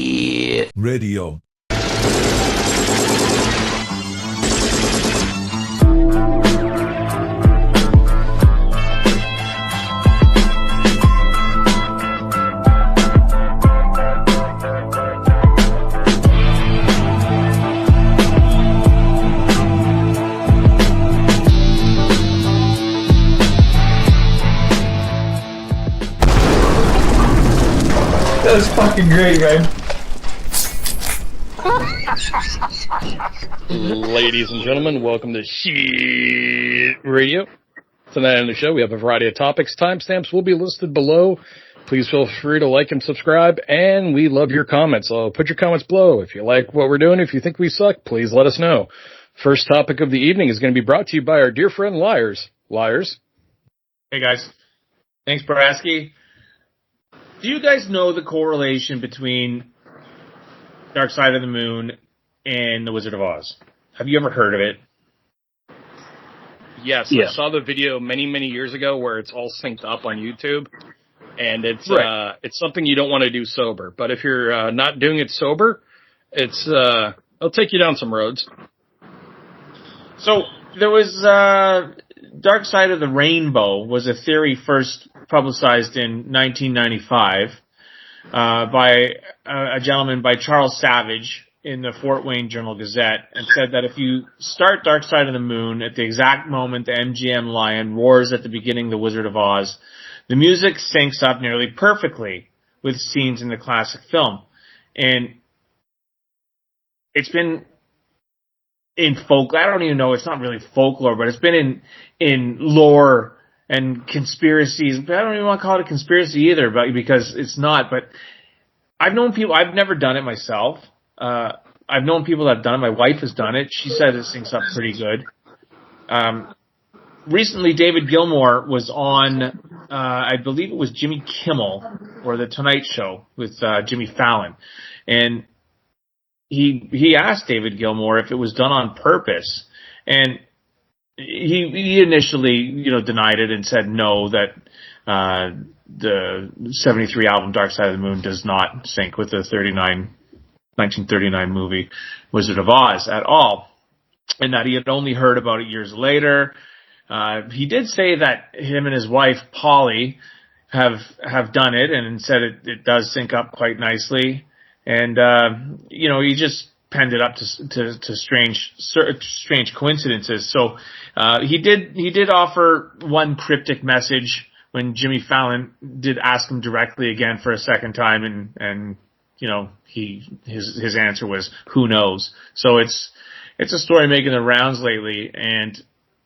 SHEEEIT Radio. That was fucking great, man. Ladies and gentlemen, welcome to SHEEEIT Radio. Tonight on the show, we have a variety of topics. Timestamps will be listed below. Please feel free to like and subscribe, and we love your comments. So put your comments below. If you like what we're doing, if you think we suck, please let us know. First topic of the evening is going to be brought to you by our dear friend Liarz. Liarz. Hey, guys. Thanks, Brasky. Do you guys know the correlation between Darkside of the Moon and The Wizard of Oz? Have you ever heard of it? Yes, yeah. I saw the video many, many years ago where it's all synced up on YouTube, and it's something you don't want to do sober. But if you're not doing it sober, it'll take you down some roads. So there was Dark Side of the Rainbow was a theory first publicized in 1995 by a gentleman by Charles Savage in the Fort Wayne Journal-Gazette, and said that if you start Dark Side of the Moon at the exact moment the MGM lion roars at the beginning of The Wizard of Oz, the music syncs up nearly perfectly with scenes in the classic film. And it's been in folk, I don't even know, it's not really folklore, but it's been in lore and conspiracies. But I don't even want to call it a conspiracy either, because it's not. But I've known people, I've never done it myself. I've known people that have done it. My wife has done it. She said it syncs up pretty good. Recently, David Gilmour was on, I believe it was Jimmy Kimmel or The Tonight Show with Jimmy Fallon. And he asked David Gilmour if it was done on purpose. And he initially, denied it and said no, that the 73 album Dark Side of the Moon does not sync with the 1939 movie Wizard of Oz at all, and that he had only heard about it years later. He did say that him and his wife Polly have done it and said it does sync up quite nicely, and he just penned it up to strange coincidences. So he did offer one cryptic message when Jimmy Fallon did ask him directly again for a second time, and his answer was who knows. So it's a story making the rounds lately, and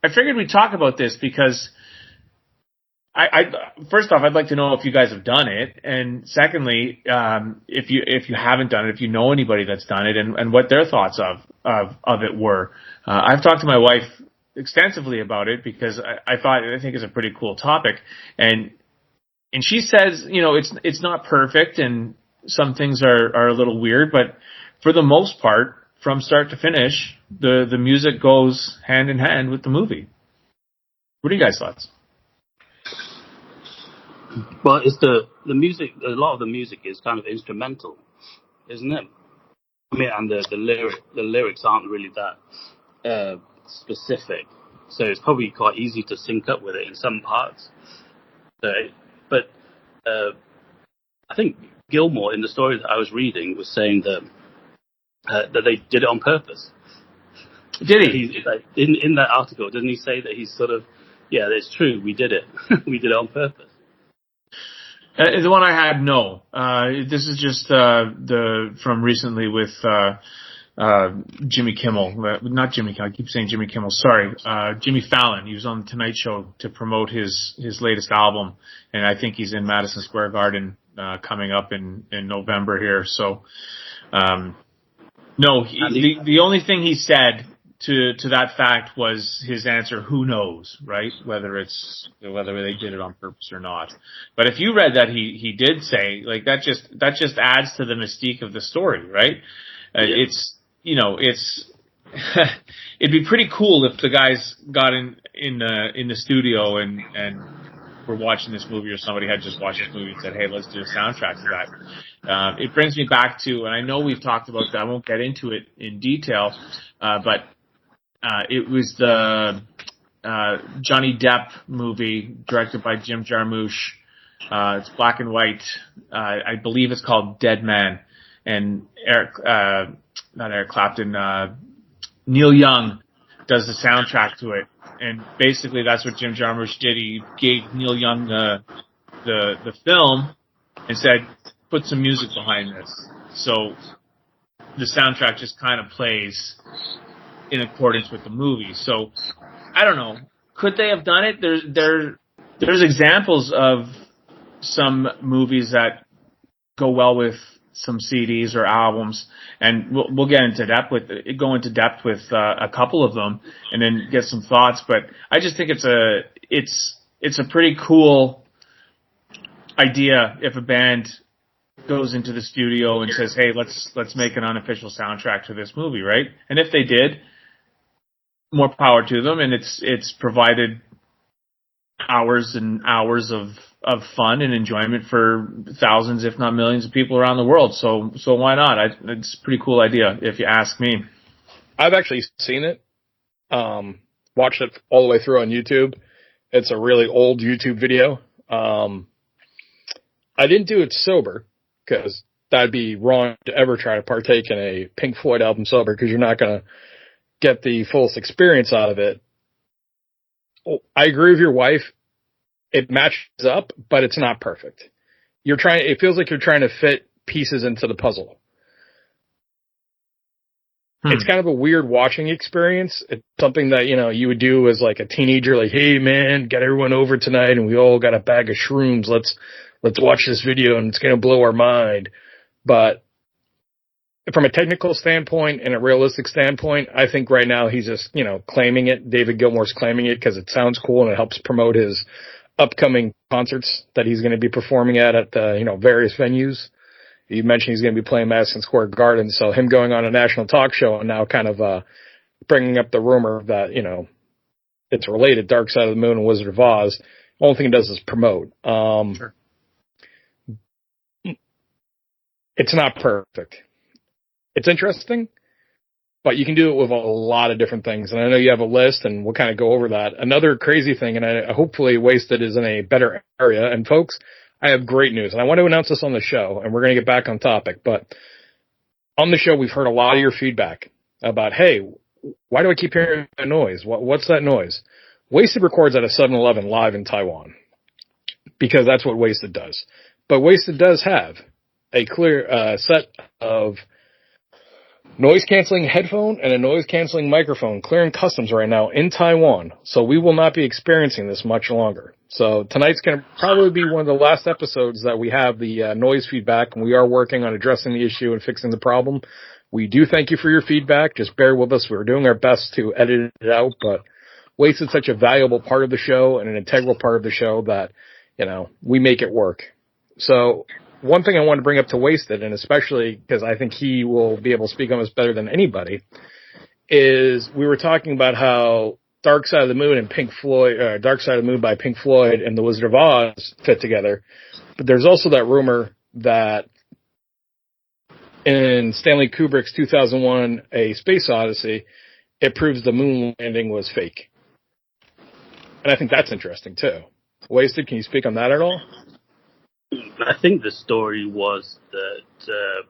I figured we'd talk about this because I first off, I'd like to know if you guys have done it, and secondly, if you haven't done it, if you know anybody that's done it, and what their thoughts of it were. I've talked to my wife extensively about it because I think it's a pretty cool topic, and she says, it's not perfect, and some things are a little weird, but for the most part, from start to finish, the music goes hand in hand with the movie. What are you guys' thoughts? Well, it's the music. A lot of the music is kind of instrumental, isn't it? I mean, and the lyrics aren't really that specific, so it's probably quite easy to sync up with it in some parts. But I think Gilmour, in the story that I was reading, was saying that they did it on purpose. Did he? In that article, didn't he say that he's sort of, yeah, it's true, we did it. We did it on purpose. The one I had, no. This is just from recently with Jimmy Kimmel. Not Jimmy Kimmel, I keep saying Jimmy Kimmel, sorry. Jimmy Fallon. He was on The Tonight Show to promote his latest album, and I think he's in Madison Square Garden coming up in November here. So, no, the only thing he said to that fact was his answer, who knows, right? Whether they did it on purpose or not. But if you read that, he did say, like, that just adds to the mystique of the story, right? Yeah. it'd be pretty cool if the guys got in the studio and were watching this movie, or somebody had just watched this movie and said, "Hey, let's do a soundtrack to that." It brings me back to, and I know we've talked about that. I won't get into it in detail, but it was the Johnny Depp movie directed by Jim Jarmusch. It's black and white. I believe it's called Dead Man, and not Eric Clapton, Neil Young does the soundtrack to it. And basically that's what Jim Jarmusch did. He gave Neil Young the film and said, put some music behind this. So the soundtrack just kind of plays in accordance with the movie. So I don't know. Could they have done it? There's examples of some movies that go well with some CDs or albums, and we'll get into depth with a couple of them, and then get some thoughts. But I just think it's a pretty cool idea if a band goes into the studio and says, "Hey, let's make an unofficial soundtrack to this movie," right? And if they did, more power to them, and it's provided hours and hours of fun and enjoyment for thousands, if not millions, of people around the world. So why not? It's a pretty cool idea, if you ask me. I've actually seen it, watched it all the way through on YouTube. It's a really old YouTube video. I didn't do it sober, because that'd be wrong to ever try to partake in a Pink Floyd album sober, because you're not going to get the fullest experience out of it. I agree with your wife. It matches up, but it's not perfect. It feels like you're trying to fit pieces into the puzzle. It's kind of a weird watching experience. It's something that, you would do as like a teenager, like, "Hey man, get everyone over tonight and we all got a bag of shrooms. Let's watch this video and it's going to blow our mind." But from a technical standpoint and a realistic standpoint, I think right now he's just, claiming it. David Gilmour's claiming it because it sounds cool and it helps promote his upcoming concerts that he's going to be performing at various venues. You mentioned he's going to be playing Madison Square Garden, so him going on a national talk show and now kind of bringing up the rumor that, it's related, Dark Side of the Moon and Wizard of Oz. The only thing it does is promote. Sure. It's not perfect. It's interesting, but you can do it with a lot of different things. And I know you have a list, and we'll kind of go over that. Another crazy thing, and hopefully Wasted is in a better area. And folks, I have great news, and I want to announce this on the show, and we're going to get back on topic. But on the show, we've heard a lot of your feedback about, hey, why do I keep hearing that noise? What's that noise? Wasted records at a 7-Eleven live in Taiwan, because that's what Wasted does. But Wasted does have a clear set of noise-canceling headphone and a noise-canceling microphone clearing customs right now in Taiwan, so we will not be experiencing this much longer. So tonight's going to probably be one of the last episodes that we have the noise feedback, and we are working on addressing the issue and fixing the problem. We do thank you for your feedback. Just bear with us. We're doing our best to edit it out, but Wasted such a valuable part of the show and an integral part of the show that, we make it work. So one thing I want to bring up to Wasted, and especially because I think he will be able to speak on this better than anybody, is we were talking about how Dark Side of the Moon and Pink Floyd, Dark Side of the Moon by Pink Floyd and The Wizard of Oz fit together. But there's also that rumor that in Stanley Kubrick's 2001 A Space Odyssey, it proves the moon landing was fake. And I think that's interesting too. Wasted, can you speak on that at all? I think the story was that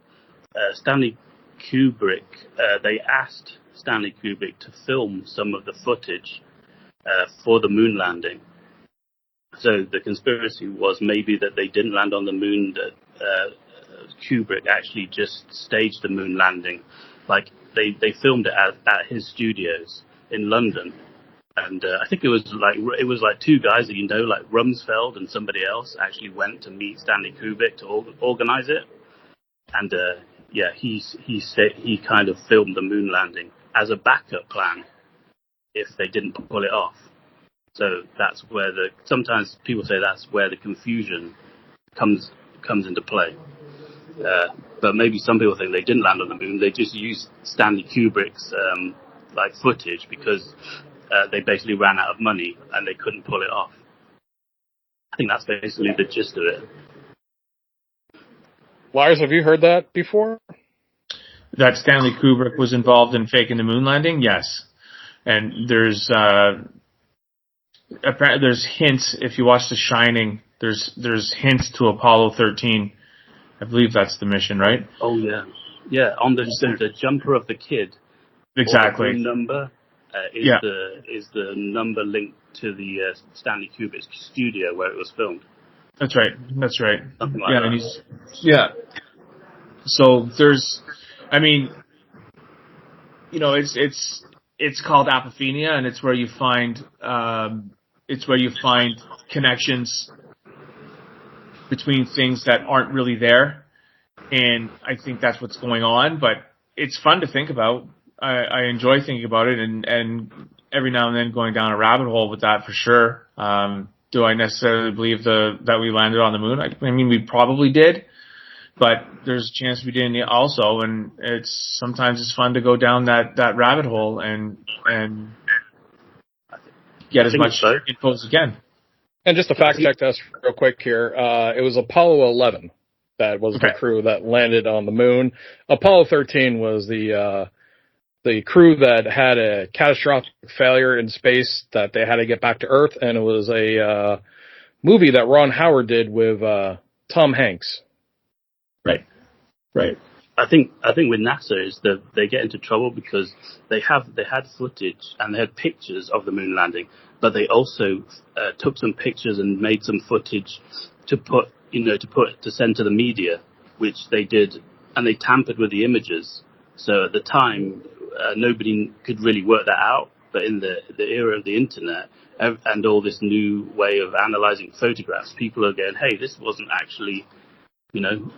Stanley Kubrick, they asked Stanley Kubrick to film some of the footage for the moon landing. So the conspiracy was maybe that they didn't land on the moon, that Kubrick actually just staged the moon landing. Like they filmed it at his studios in London. And I think it was like two guys that like Rumsfeld and somebody else actually went to meet Stanley Kubrick to organize it. And he kind of filmed the moon landing as a backup plan if they didn't pull it off. So that's where sometimes people say that's where the confusion comes into play. But maybe some people think they didn't land on the moon. They just used Stanley Kubrick's like footage because they basically ran out of money and they couldn't pull it off. I think that's basically the gist of it. Liarz, have you heard that before? That Stanley Kubrick was involved in faking the moon landing? Yes. And there's hints, if you watch The Shining, there's hints to Apollo 13. I believe that's the mission, right? Oh, yeah. Yeah, on the jumper of the kid. Exactly. The number is the number linked to the Stanley Kubrick studio where it was filmed. That's right. Something like that. So there's, I mean, you know, it's called apophenia, and it's where you find connections between things that aren't really there, and I think that's what's going on. But it's fun to think about. I enjoy thinking about it, and every now and then going down a rabbit hole with that for sure. Do I necessarily believe that we landed on the moon? I mean, we probably did, but there's a chance we didn't also, and sometimes it's fun to go down that rabbit hole and get as much info as you can. And just to fact check us real quick here, it was Apollo 11 that was the crew that landed on the moon. Apollo 13 was the crew that had a catastrophic failure in space that they had to get back to Earth, and it was a movie that Ron Howard did with Tom Hanks. Right. I think with NASA is that they get into trouble because they had footage and they had pictures of the moon landing, but they also took some pictures and made some footage to send to the media, which they did, and they tampered with the images. So at the time, nobody could really work that out. But in the era of the internet and all this new way of analyzing photographs, people are going, "Hey, this wasn't actually."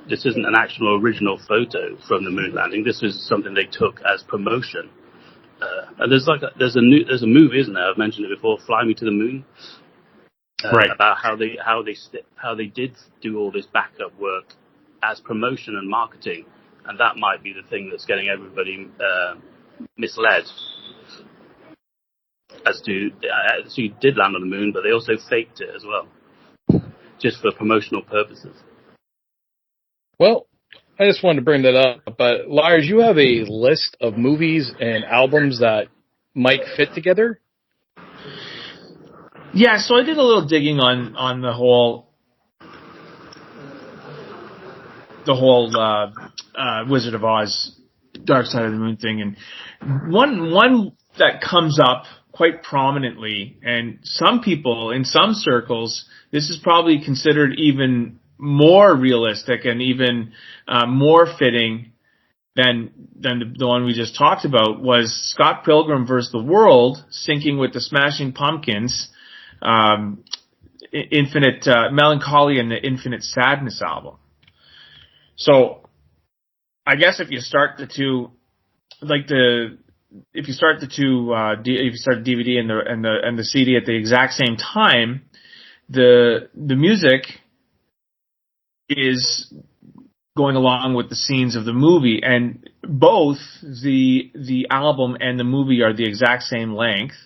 This isn't an actual original photo from the moon landing. This is something they took as promotion. And there's a movie, isn't there? I've mentioned it before, "Fly Me to the Moon," right? About how they did do all this backup work as promotion and marketing, and that might be the thing that's getting everybody misled as to you did land on the moon, but they also faked it as well, just for promotional purposes. Well, I just wanted to bring that up, but Liarz, you have a list of movies and albums that might fit together? Yeah, so I did a little digging on the whole Wizard of Oz, Dark Side of the Moon thing, and one that comes up quite prominently, and some people in some circles, this is probably considered even more realistic and even more fitting than the one we just talked about, was Scott Pilgrim vs. the World, syncing with the Smashing Pumpkins, Infinite Melancholy and the Infinite Sadness album. So I guess if you start the two, if you start the DVD and the CD at the exact same time, the music is going along with the scenes of the movie, and both the album and the movie are the exact same length.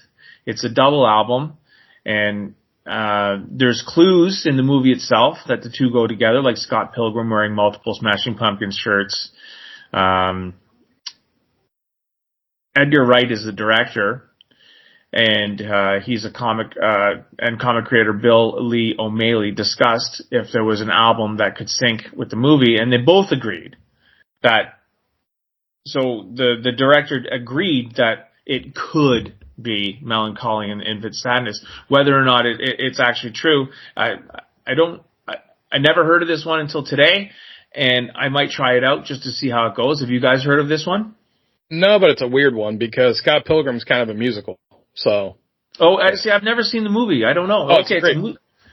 It's a double album, and there's clues in the movie itself that the two go together, like Scott Pilgrim wearing multiple Smashing Pumpkins shirts. Edgar Wright is the director, and he's a comic creator Bill Lee O'Malley discussed if there was an album that could sync with the movie, and they both agreed that. So the director agreed that it could be Melancholy and Infinite Sadness. Whether or not it's actually true, I never heard of this one until today, and I might try it out just to see how it goes. Have you guys heard of this one? No, but it's a weird one because Scott Pilgrim's kind of a musical. So. Oh, see, I've never seen the movie. I don't know. Oh, okay,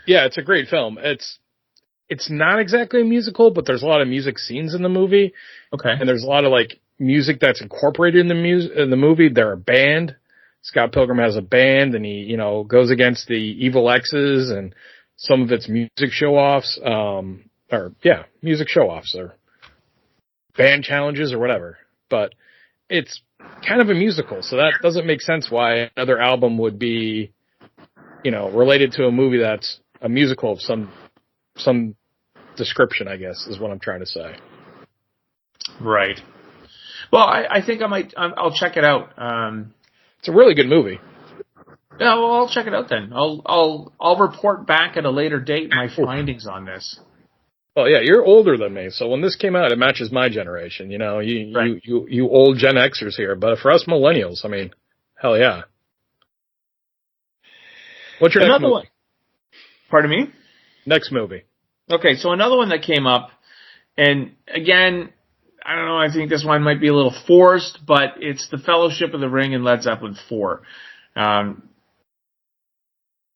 it's a great film. It's not exactly a musical, but there's a lot of music scenes in the movie. Okay. And there's a lot of music that's incorporated in the movie. They're a band. Scott Pilgrim has a band, and he goes against the Evil X's, and some of it's music show-offs, music show-offs or band challenges or whatever. But it's kind of a musical, so that doesn't make sense why another album would be, related to a movie that's a musical of some description, I guess, is what I'm trying to say. Right. Well, I think I'll check it out. It's a really good movie. Yeah, well, I'll check it out then. I'll report back at a later date my findings on this. Well, yeah, you're older than me, so when this came out, it matches my generation. You old Gen Xers here, but for us millennials, I mean, hell yeah. What's your next movie? One. Pardon me? Next movie. Okay, so another one that came up, and again, I don't know, I think this one might be a little forced, but it's The Fellowship of the Ring and Led Zeppelin 4.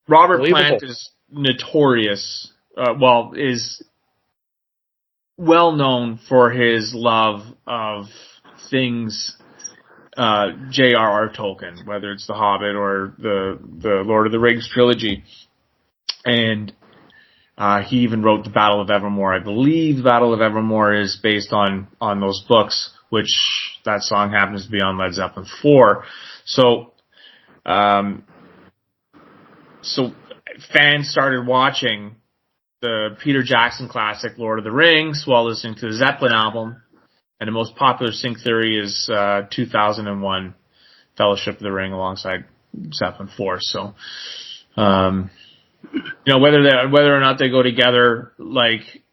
Robert Plant is notorious, is well known for his love of things J.R.R. Tolkien, whether it's The Hobbit or the Lord of the Rings trilogy. And he even wrote The Battle of Evermore. I believe The Battle of Evermore is based on those books, which that song happens to be on Led Zeppelin 4. So fans started watching the Peter Jackson classic Lord of the Rings while listening to the Zeppelin album. And the most popular sync theory is 2001 Fellowship of the Ring alongside Zeppelin 4. So, whether or not they go together like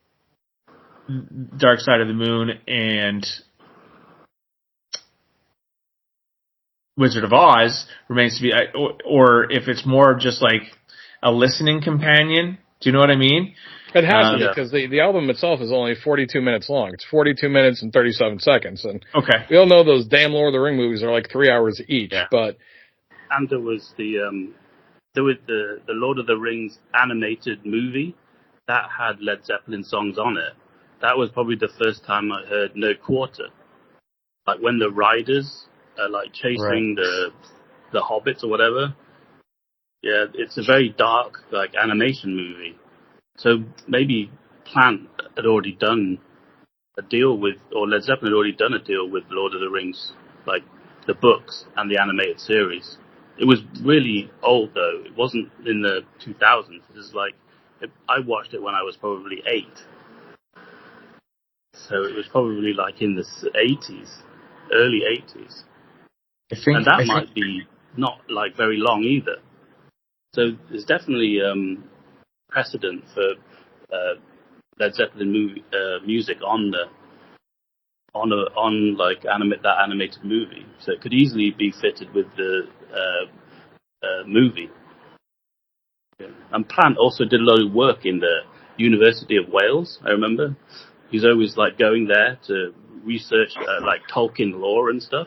Dark Side of the Moon and Wizard of Oz remains to be, or if it's more just like a listening companion. Do you know what I mean? It has to be, because the album itself is only 42 minutes long. It's 42 minutes and 37 seconds. And okay, we all know those damn Lord of the Ring movies are like 3 hours each. Yeah. And there was the Lord of the Rings animated movie that had Led Zeppelin songs on it. That was probably the first time I heard No Quarter. Like when the riders are like chasing the hobbits or whatever. Yeah, it's a very dark, like, animation movie. So maybe Plant had already done a deal with, or Led Zeppelin had already done a deal with Lord of the Rings, like the books and the animated series. It was really old, though. It wasn't in the 2000s. It was like, I watched it when I was probably 8. So it was probably like in the 80s, early 80s. And that might be not like very long either. So there's definitely precedent for Led Zeppelin music on that animated movie. So it could easily be fitted with the movie. Yeah. And Plant also did a lot of work in the University of Wales. I remember he's always like going there to research like Tolkien lore and stuff.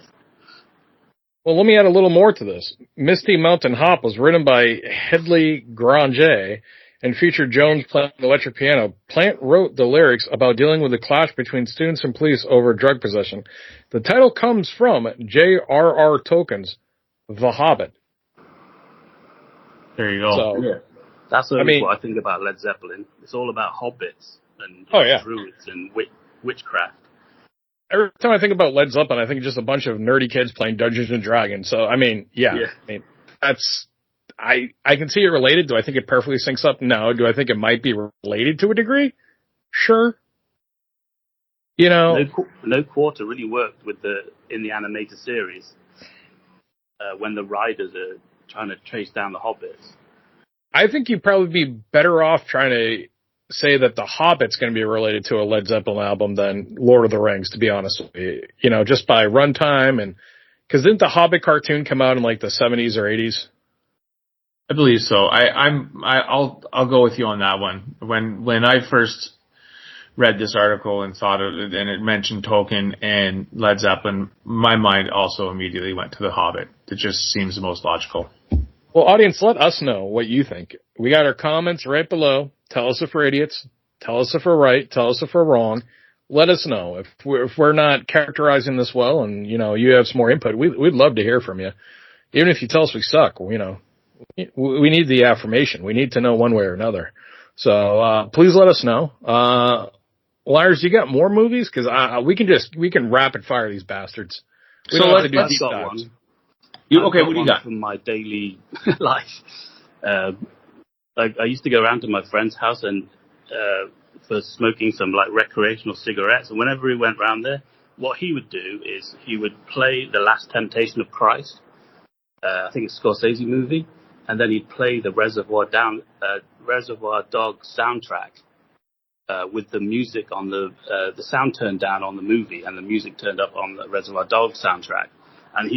Well, let me add a little more to this. Misty Mountain Hop was written by Hedley Granger and featured Jones playing the electric piano. Plant wrote the lyrics about dealing with a clash between students and police over drug possession. The title comes from J.R.R. Tolkien's The Hobbit. There you go. So, yeah. That's what I think about Led Zeppelin. It's all about hobbits and druids and witchcraft. Every time I think about Led Zeppelin, I think just a bunch of nerdy kids playing Dungeons and Dragons. So, I mean, that's, I can see it related. Do I think it perfectly syncs up? No. Do I think it might be related to a degree? Sure. No Quarter really worked in the animated series, when the riders are trying to trace down the hobbits. I think you'd probably be better off trying to say that The Hobbit's going to be related to a Led Zeppelin album than Lord of the Rings, to be honest with you. Just by runtime, and because didn't the Hobbit cartoon come out in like the 70s or 80s? I believe so. I'll go with you on that one. When I first read this article and thought of it, and it mentioned Tolkien and Led Zeppelin, my mind also immediately went to The Hobbit. It just seems the most logical. Well, audience, let us know what you think. We got our comments right below. Tell us if we're idiots. Tell us if we're right. Tell us if we're wrong. Let us know if we're not characterizing this well, and you have some more input. We'd love to hear from you, even if you tell us we suck. We need the affirmation. We need to know one way or another. So please let us know. Liarz, you got more movies? Because we can rapid fire these bastards. We So don't have to do let's deep got dives. one. Okay, what do you got? From my daily life. I used to go around to my friend's house and for smoking some like recreational cigarettes. And whenever he went round there, what he would do is he would play The Last Temptation of Christ. I think it's a Scorsese movie, and then he'd play the Reservoir Dogs soundtrack with the music on the sound turned down on the movie and the music turned up on the Reservoir Dogs soundtrack, and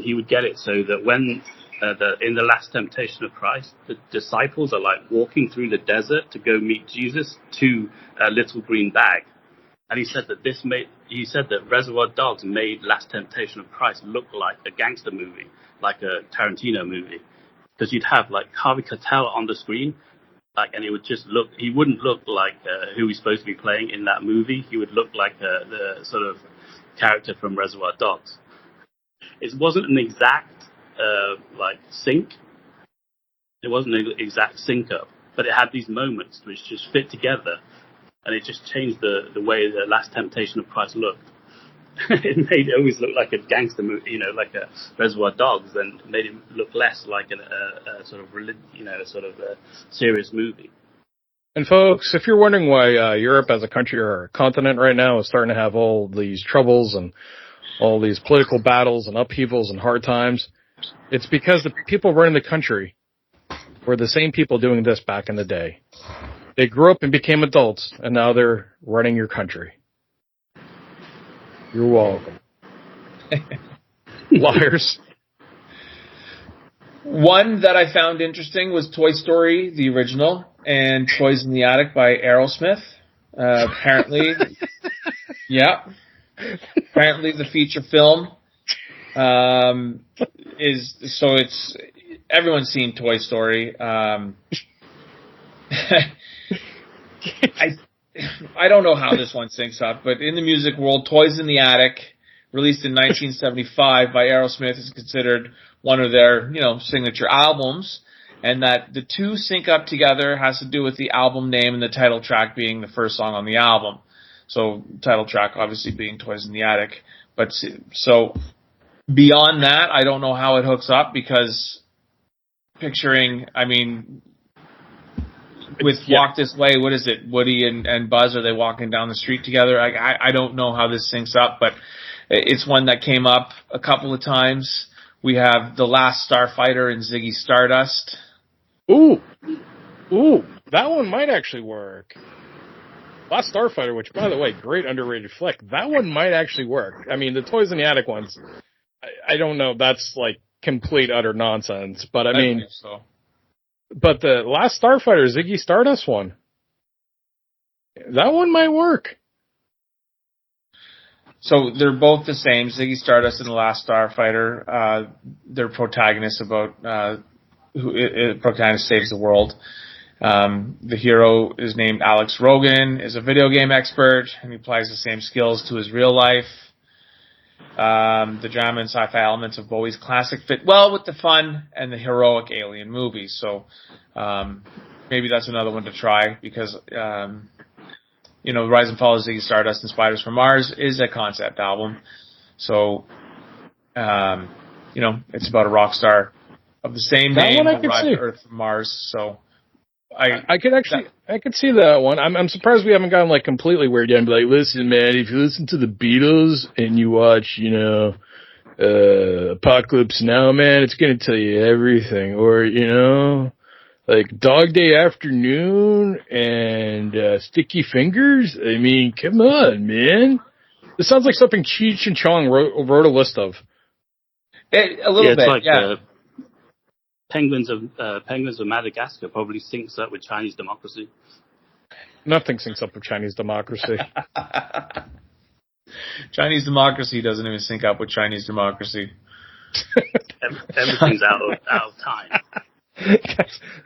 he would get it so that when in the Last Temptation of Christ, the disciples are like walking through the desert to go meet Jesus to a little green bag. And he said that Reservoir Dogs made Last Temptation of Christ look like a gangster movie, like a Tarantino movie, because you'd have like Harvey Keitel on the screen, like, and he wouldn't look like who he's supposed to be playing in that movie. He would look like the sort of character from Reservoir Dogs. It wasn't an exact like sync. It wasn't an exact sync up, but it had these moments which just fit together. And it just changed the way the Last Temptation of Christ looked. It made it always look like a gangster movie, like a Reservoir Dogs, and made it look less like a sort of a serious movie. And folks, if you're wondering why Europe as a country or a continent right now is starting to have all these troubles and all these political battles and upheavals and hard times, it's because the people running the country were the same people doing this back in the day. They grew up and became adults, and now they're running your country. You're welcome. Liars. One that I found interesting was Toy Story, the original, and Toys in the Attic by Aerosmith. Apparently, apparently the feature film it's everyone's seen Toy Story. I don't know how this one syncs up, but in the music world, Toys in the Attic, released in 1975 by Aerosmith, is considered one of their, signature albums, and that the two sync up together has to do with the album name and the title track being the first song on the album. So, title track obviously being Toys in the Attic. But, so, beyond that, I don't know how it hooks up, because picturing, with Walk This Way, what is it? Woody and Buzz, are they walking down the street together? I don't know how this syncs up, but it's one that came up a couple of times. We have The Last Starfighter and Ziggy Stardust. Ooh, that one might actually work. Last Starfighter, which, by the way, great underrated flick. That one might actually work. The Toys in the Attic ones, I don't know. That's like complete utter nonsense. But I think so. But the Last Starfighter, Ziggy Stardust one, that one might work. So they're both the same, Ziggy Stardust and The Last Starfighter. They're protagonists protagonist saves the world. The hero is named Alex Rogan, is a video game expert, and he applies the same skills to his real life. The drama and sci-fi elements of Bowie's classic fit well with the fun and the heroic alien movies. So maybe that's another one to try, because Rise and Fall of Ziggy Stardust and Spiders from Mars is a concept album. So it's about a rock star of the same name who arrived to Earth from Mars. So I could see that one. I'm surprised we haven't gotten like completely weird yet and be like, listen, man, if you listen to the Beatles and you watch, Apocalypse Now, man, it's gonna tell you everything. Or, like Dog Day Afternoon and Sticky Fingers. Come on, man. This sounds like something Cheech and Chong wrote a list of. A little bit, yeah. Penguins of Madagascar probably syncs up with Chinese democracy. Nothing syncs up with Chinese democracy. Chinese democracy doesn't even sync up with Chinese democracy. Everything's out of time.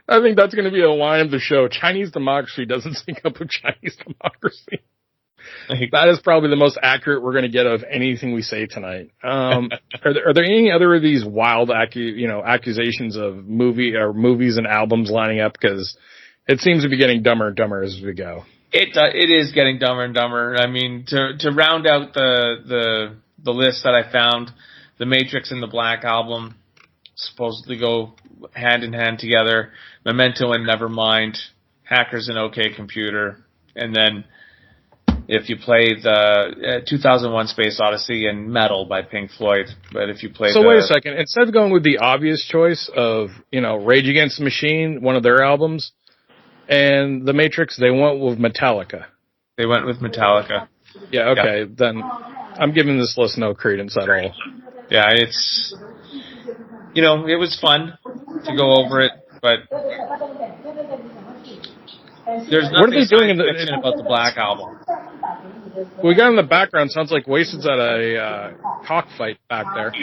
I think that's going to be a line of the show. Chinese democracy doesn't sync up with Chinese democracy. That is probably the most accurate we're going to get of anything we say tonight. Are there any other of these wild accusations of movies and albums lining up? Because it seems to be getting dumber and dumber as we go. It is getting dumber and dumber. To round out the the list that I found, the Matrix and the Black Album supposedly go hand in hand together. Memento and Nevermind, Hackers and OK Computer, and then if you play the 2001 Space Odyssey and Metal by Pink Floyd. But if you play wait a second. Instead of going with the obvious choice of, Rage Against the Machine, one of their albums, and The Matrix, they went with Metallica. They went with Metallica. Yeah, okay. Yeah. Then I'm giving this list no credence at all. Yeah, it's, it was fun to go over it, but there's nothing what are they doing in about the Black Album. We got in the background, sounds like Oasis at a cockfight back there.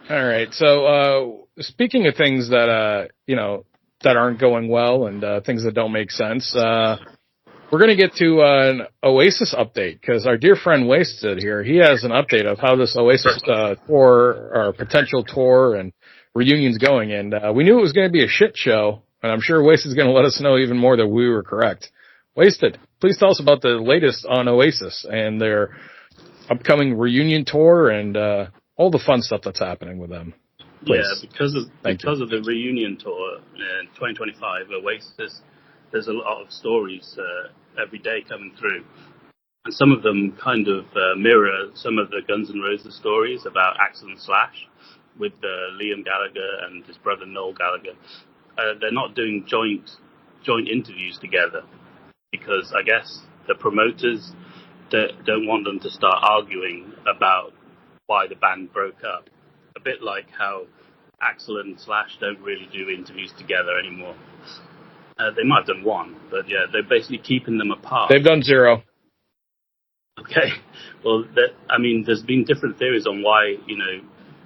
All right, so speaking of things that, that aren't going well and things that don't make sense, we're going to get to an Oasis update because our dear friend Wasted here, he has an update of how this Oasis tour or potential tour and reunion's going. And we knew it was going to be a shit show, and I'm sure Wasted's going to let us know even more that we were correct. Wasted, please tell us about the latest on Oasis and their upcoming reunion tour and all the fun stuff that's happening with them. Please. Yeah, because of the reunion tour in 2025, Oasis, there's a lot of stories every day coming through. And some of them kind of mirror some of the Guns N' Roses stories about Axl and Slash with Liam Gallagher and his brother Noel Gallagher. They're not doing joint interviews together because I guess the promoters don't want them to start arguing about why the band broke up. A bit like how Axl and Slash don't really do interviews together anymore. They might have done one, but yeah, they're basically keeping them apart. They've done 0. Okay. Well, there's been different theories on why,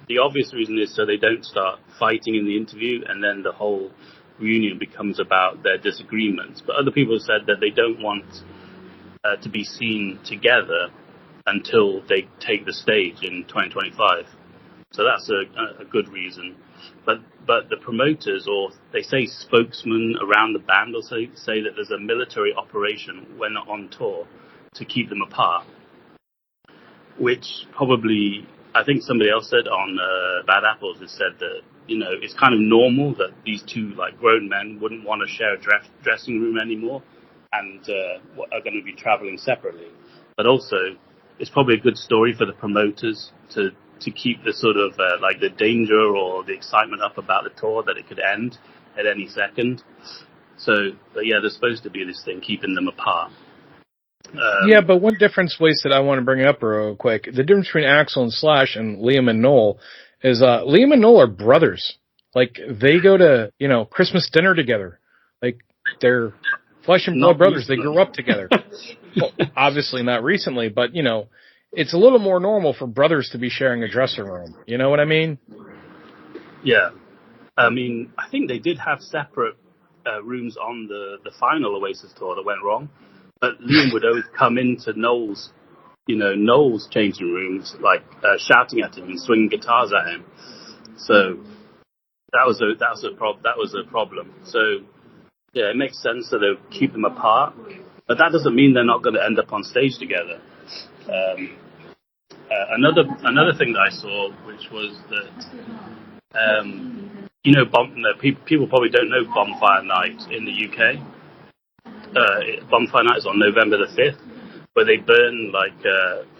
the obvious reason is so they don't start fighting in the interview and then the whole reunion becomes about their disagreements. But other people have said that they don't want to be seen together until they take the stage in 2025. So that's a good reason. But the promoters, or they say spokesmen around the band, will say that there's a military operation when they're on tour to keep them apart. Which probably, I think somebody else said on Bad Apples, has said that, it's kind of normal that these two grown men wouldn't want to share a dressing room anymore and are going to be traveling separately. But also, it's probably a good story for the promoters to keep the sort of the danger or the excitement up about the tour that it could end at any second. So, but yeah, there's supposed to be this thing keeping them apart. Yeah, but one difference, Wasted, I want to bring up real quick. The difference between Axl and Slash and Liam and Noel is Liam and Noel are brothers. They go to, Christmas dinner together. They're flesh and blood brothers. They grew up together. Well, obviously not recently, but, it's a little more normal for brothers to be sharing a dressing room. You know what I mean? Yeah. I think they did have separate rooms on the final Oasis tour that went wrong. But Liam would always come into Noel's changing rooms, shouting at him and swinging guitars at him. So that was a problem. So yeah, it makes sense that they'll keep them apart, but that doesn't mean they're not going to end up on stage together. Another thing that I saw, which was that people probably don't know Bonfire Night in the UK. Bonfire Night is on November the 5th, where they burn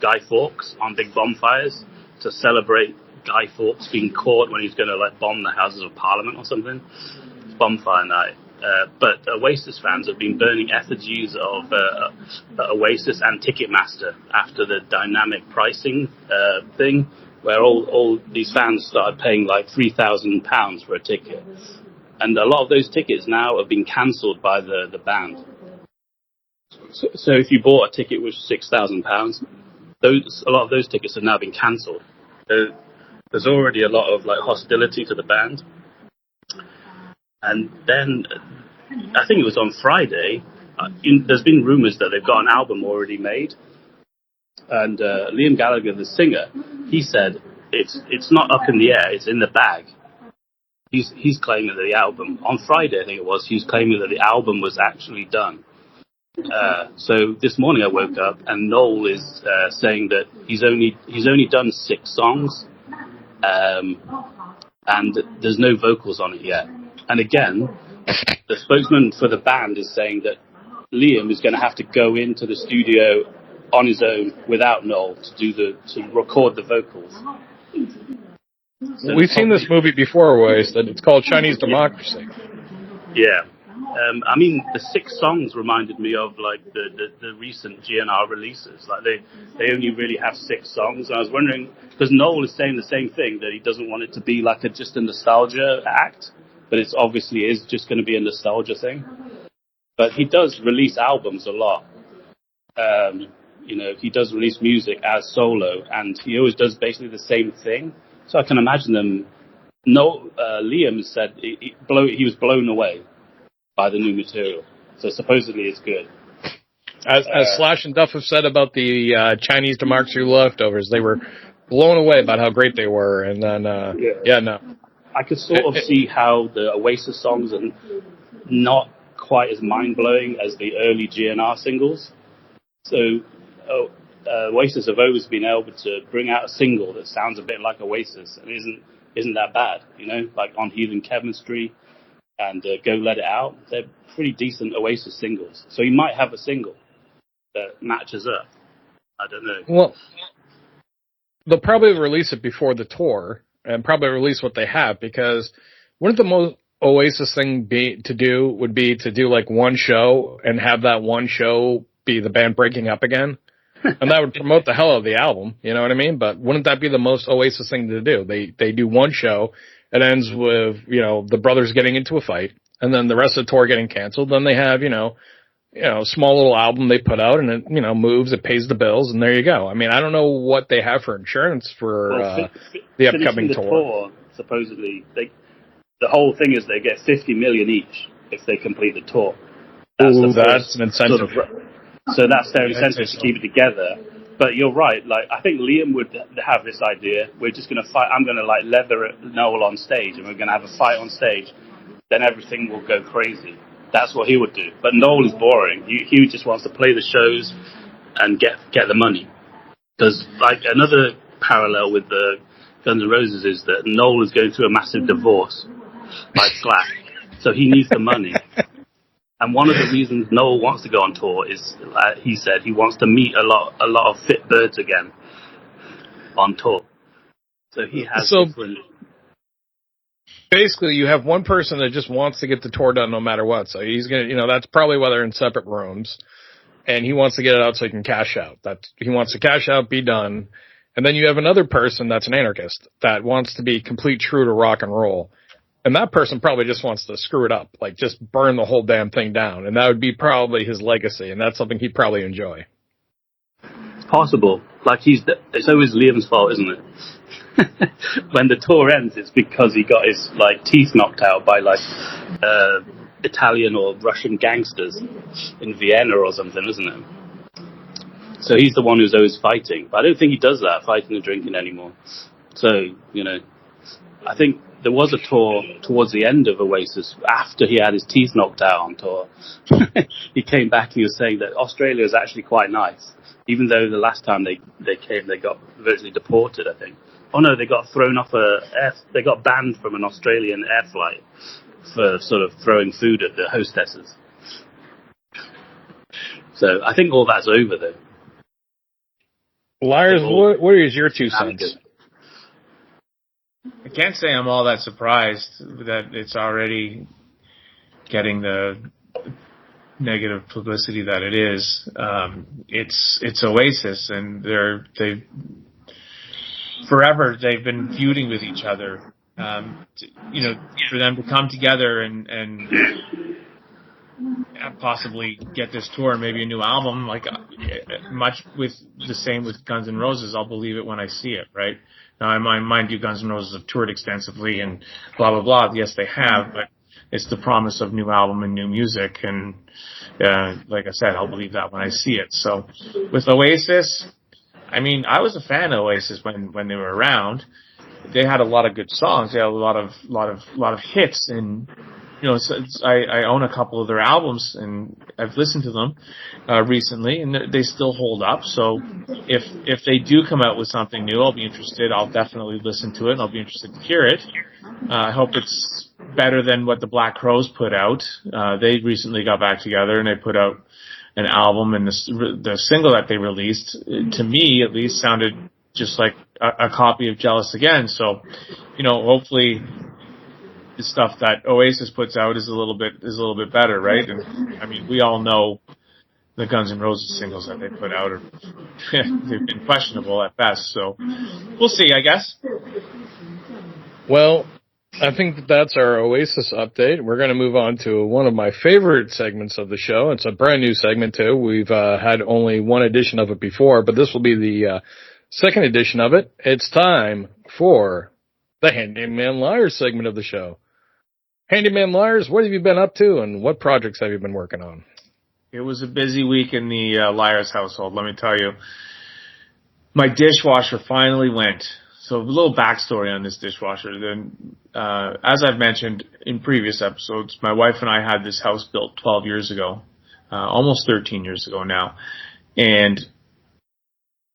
Guy Fawkes on big bonfires to celebrate Guy Fawkes being caught when he's going to bomb the Houses of Parliament or something. It's Bonfire Night. But Oasis fans have been burning effigies of Oasis and Ticketmaster after the dynamic pricing thing, where all these fans started paying £3,000 for a ticket. And a lot of those tickets now have been cancelled by the band. So if you bought a ticket which was £6,000, a lot of those tickets have now been cancelled. There's already a lot of hostility to the band. And then, I think it was on Friday, there's been rumours that they've got an album already made. And Liam Gallagher, the singer, he said, it's not up in the air, it's in the bag. He's claiming that the album, on Friday I think it was, he was claiming that the album was actually done. So this morning I woke up and Noel is saying that he's only done 6 songs, and there's no vocals on it yet. And again, the spokesman for the band is saying that Liam is going to have to go into the studio on his own without Noel to record the vocals. So we've seen this movie before, Oasis, that it's called Chinese Democracy. Yeah. I mean, the 6 songs reminded me of like the recent GNR releases. Like they only really have 6 songs. And I was wondering, because Noel is saying the same thing, that he doesn't want it to be like just a nostalgia act, but it's obviously is just going to be a nostalgia thing. But he does release albums a lot. He does release music as solo, and he always does basically the same thing. So I can imagine them. Liam said he was blown away by the new material. So supposedly it's good. As Slash and Duff have said about the Chinese Democracy leftovers, they were blown away about how great they were. And then, no. I could sort of see how the Oasis songs are not quite as mind-blowing as the early GNR singles. So Oasis have always been able to bring out a single that sounds a bit like Oasis and isn't that bad, like On Healing Chemistry and Go Let It Out. They're pretty decent Oasis singles. So you might have a single that matches up. I don't know. Well, they'll probably release it before the tour and probably release what they have, because wouldn't the most Oasis thing would be to do like one show and have that one show be the band breaking up again? And that would promote the hell out of the album, you know what I mean? But wouldn't that be the most Oasis thing to do? They do one show, it ends with, the brothers getting into a fight, and then the rest of the tour getting canceled. Then they have, small little album they put out, and it, moves, it pays the bills, and there you go. I mean, I don't know what they have for insurance for the upcoming tour. Supposedly, the whole thing is they get $50 million each if they complete the tour. That's an incentive. So that's their incentive to keep it together. But you're right. Like, I think Liam would have this idea. We're just going to fight. I'm going to leather Noel on stage, and we're going to have a fight on stage. Then everything will go crazy. That's what he would do. But Noel is boring. He just wants to play the shows and get the money. Because like another parallel with the Guns N' Roses is that Noel is going through a massive divorce by Slash, so he needs the money. And one of the reasons Noel wants to go on tour is, he said, he wants to meet a lot of fit birds again on tour. So he has different. Basically, you have one person that just wants to get the tour done no matter what. So he's gonna, that's probably why they're in separate rooms, and he wants to get it out so he can cash out. He wants to cash out, be done. And then you have another person that's an anarchist that wants to be complete true to rock and roll. And that person probably just wants to screw it up, like just burn the whole damn thing down. And that would be probably his legacy, and that's something he'd probably enjoy. It's possible. Like it's always Liam's fault, isn't it? When the tour ends, it's because he got his teeth knocked out by Italian or Russian gangsters in Vienna or something, isn't it? So he's the one who's always fighting. But I don't think he does that, fighting and drinking anymore. So, I think there was a tour towards the end of Oasis after he had his teeth knocked out on tour. He came back and he was saying that Australia is actually quite nice, even though the last time they came, they got virtually deported, I think. Oh no, they got thrown off they got banned from an Australian air flight for sort of throwing food at the hostesses. So I think all that's over though. Liarz, what is your 2 cents? I can't say I'm all that surprised that it's already getting the negative publicity that it is. It's Oasis, and they've forever they've been feuding with each other. For them to come together and possibly get this tour, maybe a new album, much with the same with Guns N' Roses. I'll believe it when I see it, right? Now, mind you, Guns N' Roses have toured extensively and blah, blah, blah. Yes, they have, but it's the promise of new album and new music. And like I said, I'll believe that when I see it. So with Oasis, I mean, I was a fan of Oasis when they were around. They had a lot of good songs. They had a lot of hits, and I own a couple of their albums, and I've listened to them recently, and they still hold up. So if they do come out with something new, I'll be interested. I'll definitely listen to it, and I'll be interested to hear it. I hope it's better than what the Black Crowes put out. They recently got back together, and they put out an album, and the single that they released, to me at least, sounded just like a copy of Jealous Again. So, hopefully the stuff that Oasis puts out is a little bit better, right? And I mean, we all know the Guns N' Roses singles that they put out are they've been questionable at best. So we'll see, I guess. Well, I think that's our Oasis update. We're going to move on to one of my favorite segments of the show. It's a brand new segment too. We've had only one edition of it before, but this will be the second edition of it. It's time for the Handyman Liarz segment of the show. Handyman Liarz, what have you been up to, and what projects have you been working on? It was a busy week in the Liarz household, let me tell you. My dishwasher finally went. So a little backstory on this dishwasher. Then, as I've mentioned in previous episodes, my wife and I had this house built 12 years ago, almost 13 years ago now. And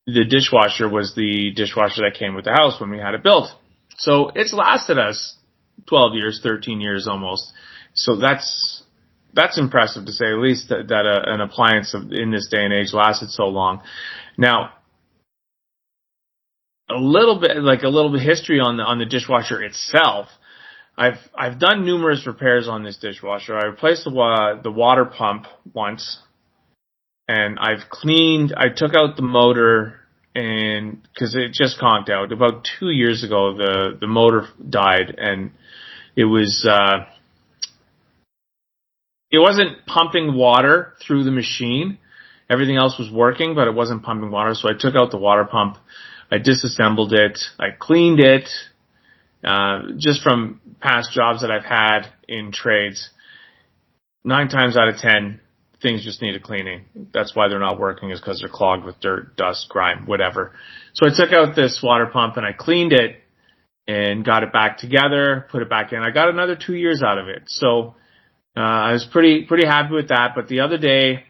the dishwasher was the dishwasher that came with the house when we had it built. So it's lasted us 12 years, 13 years almost. So that's impressive to say at least that an appliance in this day and age lasted so long. Now, a little bit history on the dishwasher itself. I've done numerous repairs on this dishwasher. I replaced the water pump once, and I took out the motor, and because it just conked out about 2 years ago, the motor died, and it wasn't pumping water through the machine. Everything else was working, but it wasn't pumping water. So I took out the water pump. I disassembled it. I cleaned it. Just from past jobs that I've had in trades, 9 times out of 10, things just need a cleaning. That's why they're not working, is because they're clogged with dirt, dust, grime, whatever. So I took out this water pump and I cleaned it and got it back together, put it back in. I got another 2 years out of it. So I was pretty happy with that. But the other day,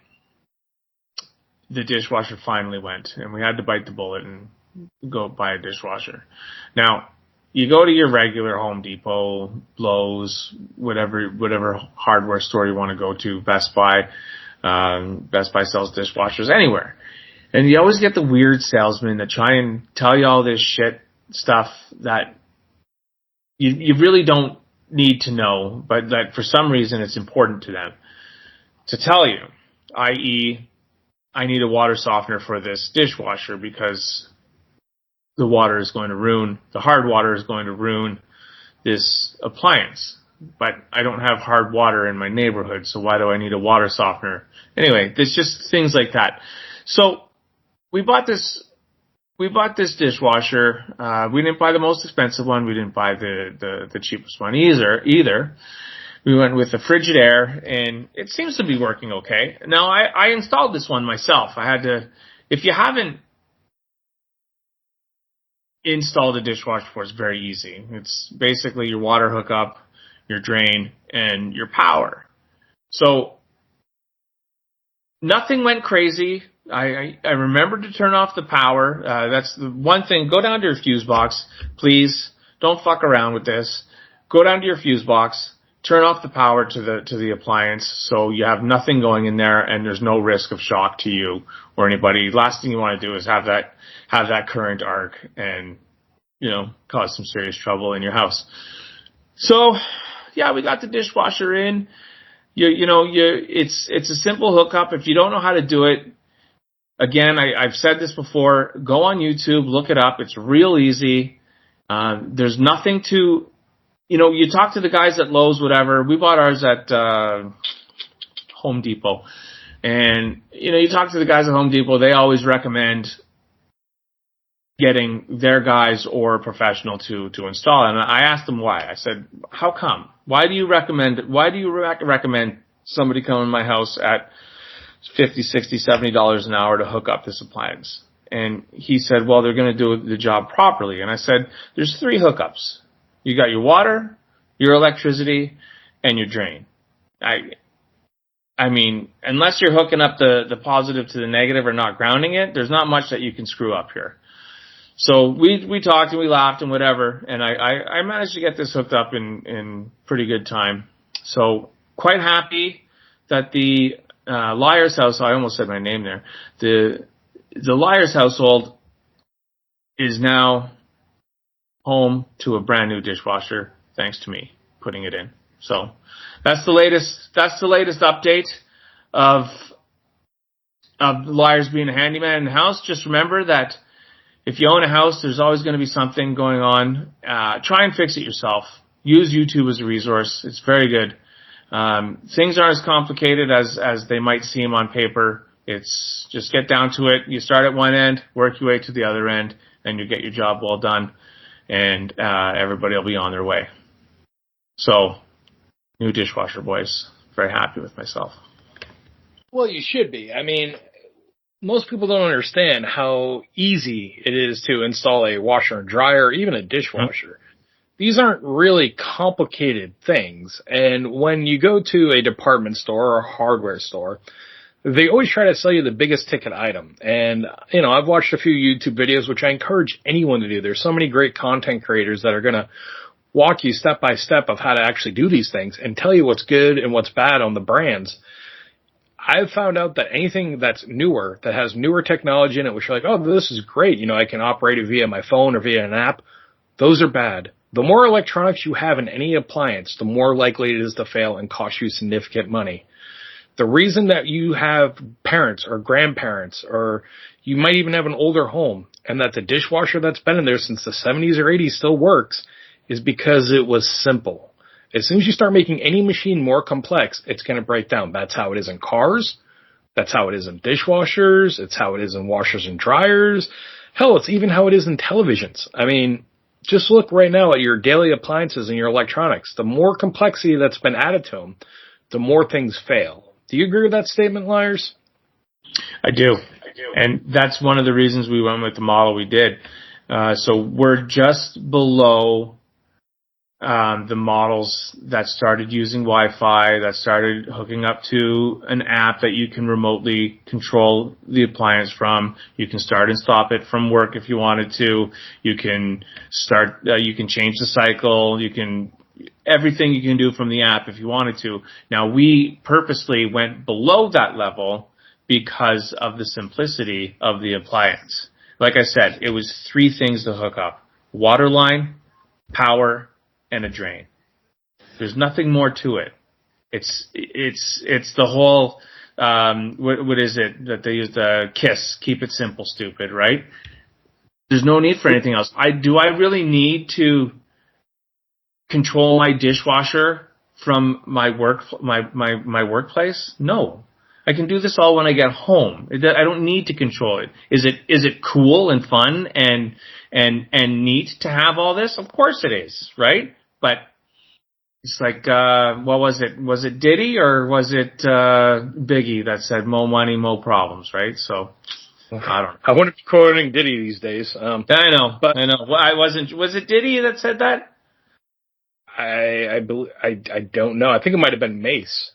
the dishwasher finally went, and we had to bite the bullet and go buy a dishwasher. Now, you go to your regular Home Depot, Lowe's, whatever hardware store you want to go to, Best Buy. Best Buy sells dishwashers anywhere. And you always get the weird salesmen that try and tell you all this shit stuff that you really don't need to know, but that for some reason it's important to them to tell you, i.e., I need a water softener for this dishwasher because the hard water is going to ruin this appliance. But I don't have hard water in my neighborhood, so why do I need a water softener? Anyway, there's just things like that. So we bought this dishwasher. We didn't buy the most expensive one. We didn't buy the cheapest one either. We went with the Frigidaire, and it seems to be working okay. Now, I installed this one myself. If you haven't installed a dishwasher before, it's very easy. It's basically your water hookup, your drain, and your power. So nothing went crazy. I remembered to turn off the power. That's the one thing. Go down to your fuse box, please. Don't fuck around with this. Go down to your fuse box. Turn off the power to the appliance so you have nothing going in there and there's no risk of shock to you or anybody. Last thing you want to do is have that current arc and, cause some serious trouble in your house. So, yeah, we got the dishwasher in. It's a simple hookup. If you don't know how to do it, again, I've said this before, go on YouTube, look it up. It's real easy. There's nothing to... you talk to the guys at Lowe's, whatever. We bought ours at Home Depot. And, you talk to the guys at Home Depot, they always recommend getting their guys or a professional to install it. And I asked them why. I said, how come? Why do you recommend somebody come in my house at $50, $60, $70 an hour to hook up this appliance? And he said, well, they're going to do the job properly. And I said, there's 3 hookups. You got your water, your electricity, and your drain. I mean, unless you're hooking up the positive to the negative or not grounding it, there's not much that you can screw up here. So we talked and we laughed and whatever, and I managed to get this hooked up in pretty good time. So quite happy that the Liarz house, I almost said my name there, the Liarz household is now home to a brand new dishwasher, thanks to me putting it in. So that's the latest update of Liarz being a handyman in the house. Just remember that if you own a house, there's always going to be something going on. Try and fix it yourself. Use YouTube as a resource. It's very good. Things aren't as complicated as they might seem on paper. It's just get down to it. You start at one end, work your way to the other end, and you get your job well done, and everybody will be on their way. So, new dishwasher, boys. Very happy with myself. Well, you should be. I mean, most people don't understand how easy it is to install a washer and dryer, or even a dishwasher. Mm-hmm. These aren't really complicated things. And when you go to a department store or a hardware store, they always try to sell you the biggest ticket item. And, you know, I've watched a few YouTube videos, which I encourage anyone to do. There's so many great content creators that are going to walk you step by step of how to actually do these things and tell you what's good and what's bad on the brands. I've found out that anything that's newer, that has newer technology in it, which you're like, oh, this is great. You know, I can operate it via my phone or via an app. Those are bad. The more electronics you have in any appliance, the more likely it is to fail and cost you significant money. The reason that you have parents or grandparents, or you might even have an older home, and that the dishwasher that's been in there since the 70s or 80s still works, is because it was simple. As soon as you start making any machine more complex, it's going to break down. That's how it is in cars. That's how it is in dishwashers. It's how it is in washers and dryers. Hell, it's even how it is in televisions. I mean, just look right now at your daily appliances and your electronics. The more complexity that's been added to them, the more things fail. Do you agree with that statement, Liarz? I do. And that's one of the reasons we went with the model we did. So we're just below the models that started using Wi-Fi, that started hooking up to an app that you can remotely control the appliance from. You can start and stop it from work if you wanted to. You can start, you can change the cycle. You can, everything you can do from the app if you wanted to. Now, we purposely went below that level because of the simplicity of the appliance. Like I said, it was 3 things to hook up: water line, power, and a drain. There's nothing more to it. It's the whole, what is it that they use, the KISS, keep it simple, stupid, right? There's no need for anything else. Do I really need to control my dishwasher from my workplace? No. I can do this all when I get home. I don't need to control it. Is it cool and fun and neat to have all this? Of course it is, right? But it's like, what was it? Was it Diddy or was it Biggie that said "more money, more problems"? Right? So I don't know. I wouldn't be quoting Diddy these days. I know. Well, I wasn't. Was it Diddy that said that? I don't know. I think it might have been Mace,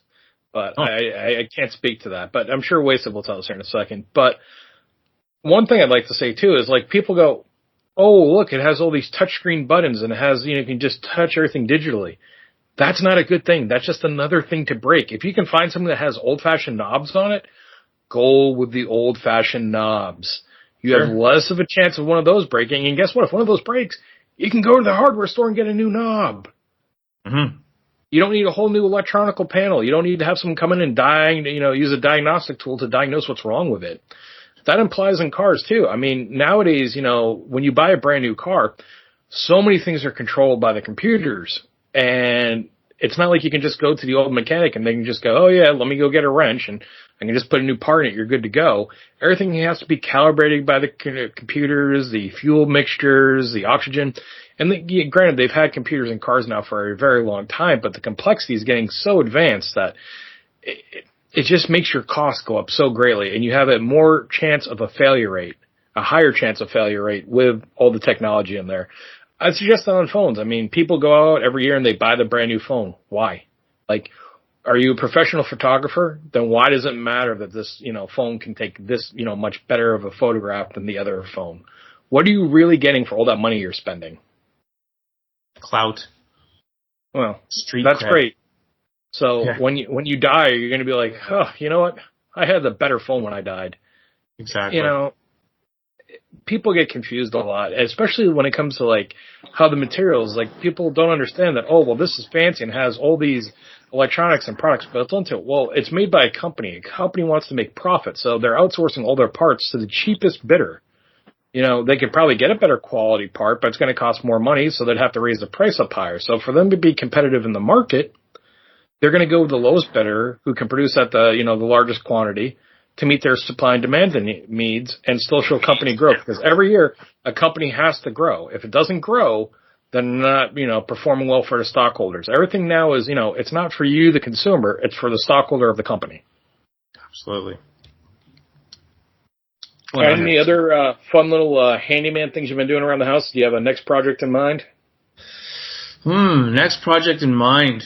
but I can't speak to that. But I'm sure Wasted will tell us here in a second. But one thing I'd like to say too is, like, people go, oh, look, it has all these touchscreen buttons and it has, you know, you can just touch everything digitally. That's not a good thing. That's just another thing to break. If you can find something that has old-fashioned knobs on it, go with the old-fashioned knobs. You have less of a chance of one of those breaking. And guess what? If one of those breaks, you can go to the hardware store and get a new knob. Mm-hmm. You don't need a whole new electronical panel. You don't need to have someone come in and use a diagnostic tool to diagnose what's wrong with it. That implies in cars too. I mean, nowadays, you know, when you buy a brand new car, so many things are controlled by the computers, and it's not like you can just go to the old mechanic and they can just go, oh yeah, let me go get a wrench and I can just put a new part in it. You're good to go. Everything has to be calibrated by the computers, the fuel mixtures, the oxygen. And granted, they've had computers in cars now for a very long time, but the complexity is getting so advanced that it just makes your costs go up so greatly, and you have a more chance of a failure rate, a higher chance of failure rate with all the technology in there. I suggest that on phones. I mean, people go out every year and they buy the brand new phone. Why? Like, are you a professional photographer? Then why does it matter that this, phone can take this, much better of a photograph than the other phone? What are you really getting for all that money you're spending? Clout. Well, Street that's cred. great. So Yeah. when you die, you're going to be like, oh, you know what? I had the better phone when I died. Exactly. People get confused a lot, especially when it comes to like how the materials, like people don't understand that, oh, well, this is fancy and has all these electronics and products built into it. Well, it's made by a company. A company wants to make profit, so they're outsourcing all their parts to the cheapest bidder. They could probably get a better quality part, but it's going to cost more money, so they'd have to raise the price up higher. So for them to be competitive in the market, they're going to go with the lowest bidder who can produce at the largest quantity to meet their supply and demand needs and still show company growth. Because every year a company has to grow. If it doesn't grow, then they're not, performing well for the stockholders. Everything now is, it's not for you, the consumer. It's for the stockholder of the company. Absolutely. Any other fun little handyman things you've been doing around the house? Do you have a next project in mind? Next project in mind.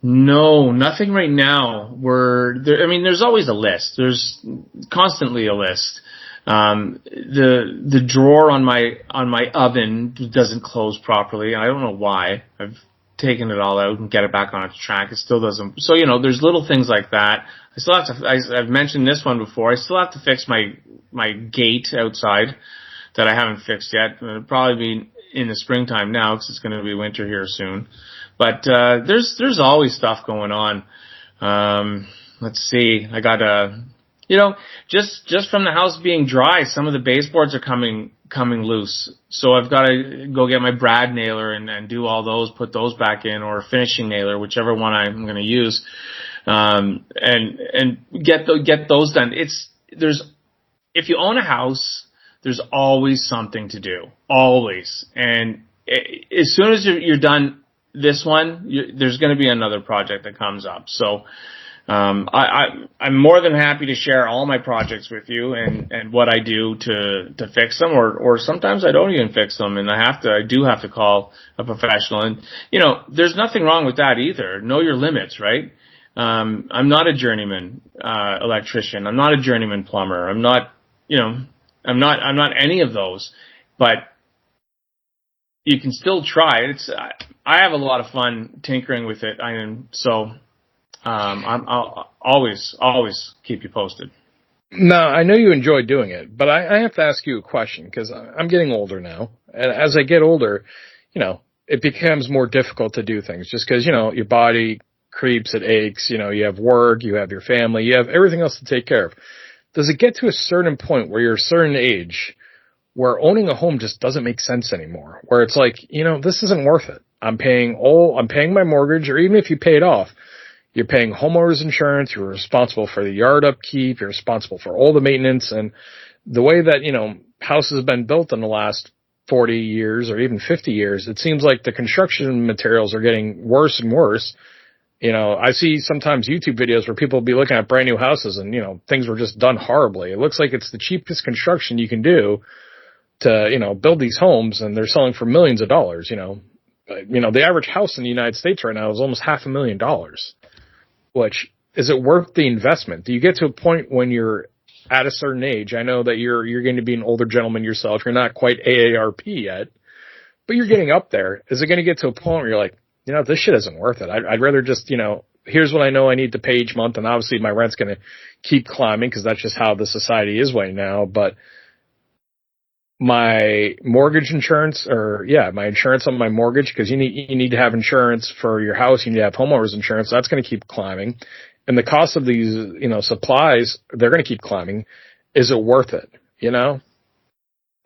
No, nothing right now. There's always a list. There's constantly a list. The drawer on my oven doesn't close properly. I don't know why. I've taken it all out and get it back on its track. It still doesn't. So, there's little things like that. I still have to, I've mentioned this one before. I still have to fix my gate outside that I haven't fixed yet. It'll probably be in the springtime now because it's going to be winter here soon. But there's always stuff going on. Let's see. I got just from the house being dry, some of the baseboards are coming loose. So I've got to go get my brad nailer and do all those, put those back in, or a finishing nailer, whichever one I'm going to use, and get those done. If you own a house, there's always something to do, always. And as soon as you're done this one, there's going to be another project that comes up. So, I'm more than happy to share all my projects with you and what I do to fix them, or sometimes I don't even fix them and I do have to call a professional. And, there's nothing wrong with that either. Know your limits, right? I'm not a journeyman, electrician. I'm not a journeyman plumber. I'm not any of those, but you can still try it. I have a lot of fun tinkering with it. I'll always keep you posted. No, I know you enjoy doing it, but I have to ask you a question because I'm getting older now. And as I get older, it becomes more difficult to do things just because, your body creeps, it aches, you have work, you have your family, you have everything else to take care of. Does it get to a certain point where you're a certain age where owning a home just doesn't make sense anymore? Where it's like, this isn't worth it. I'm paying my mortgage, or even if you pay it off, you're paying homeowners insurance, you're responsible for the yard upkeep, you're responsible for all the maintenance, and the way that, houses have been built in the last 40 years or even 50 years, it seems like the construction materials are getting worse and worse. I see sometimes YouTube videos where people will be looking at brand new houses and, things were just done horribly. It looks like it's the cheapest construction you can do to, build these homes, and they're selling for millions of dollars, the average house in the United States right now is almost $500,000, which is it worth the investment? Do you get to a point when you're at a certain age? I know that you're going to be an older gentleman yourself. You're not quite AARP yet, but you're getting up there. Is it going to get to a point where you're like, this shit isn't worth it. I'd rather just, here's what I know I need to pay each month. And obviously my rent's going to keep climbing because that's just how the society is right now. But my mortgage insurance my insurance on my mortgage, because you need to have insurance for your house. You need to have homeowners insurance. That's going to keep climbing. And the cost of these, supplies, they're going to keep climbing. Is it worth it?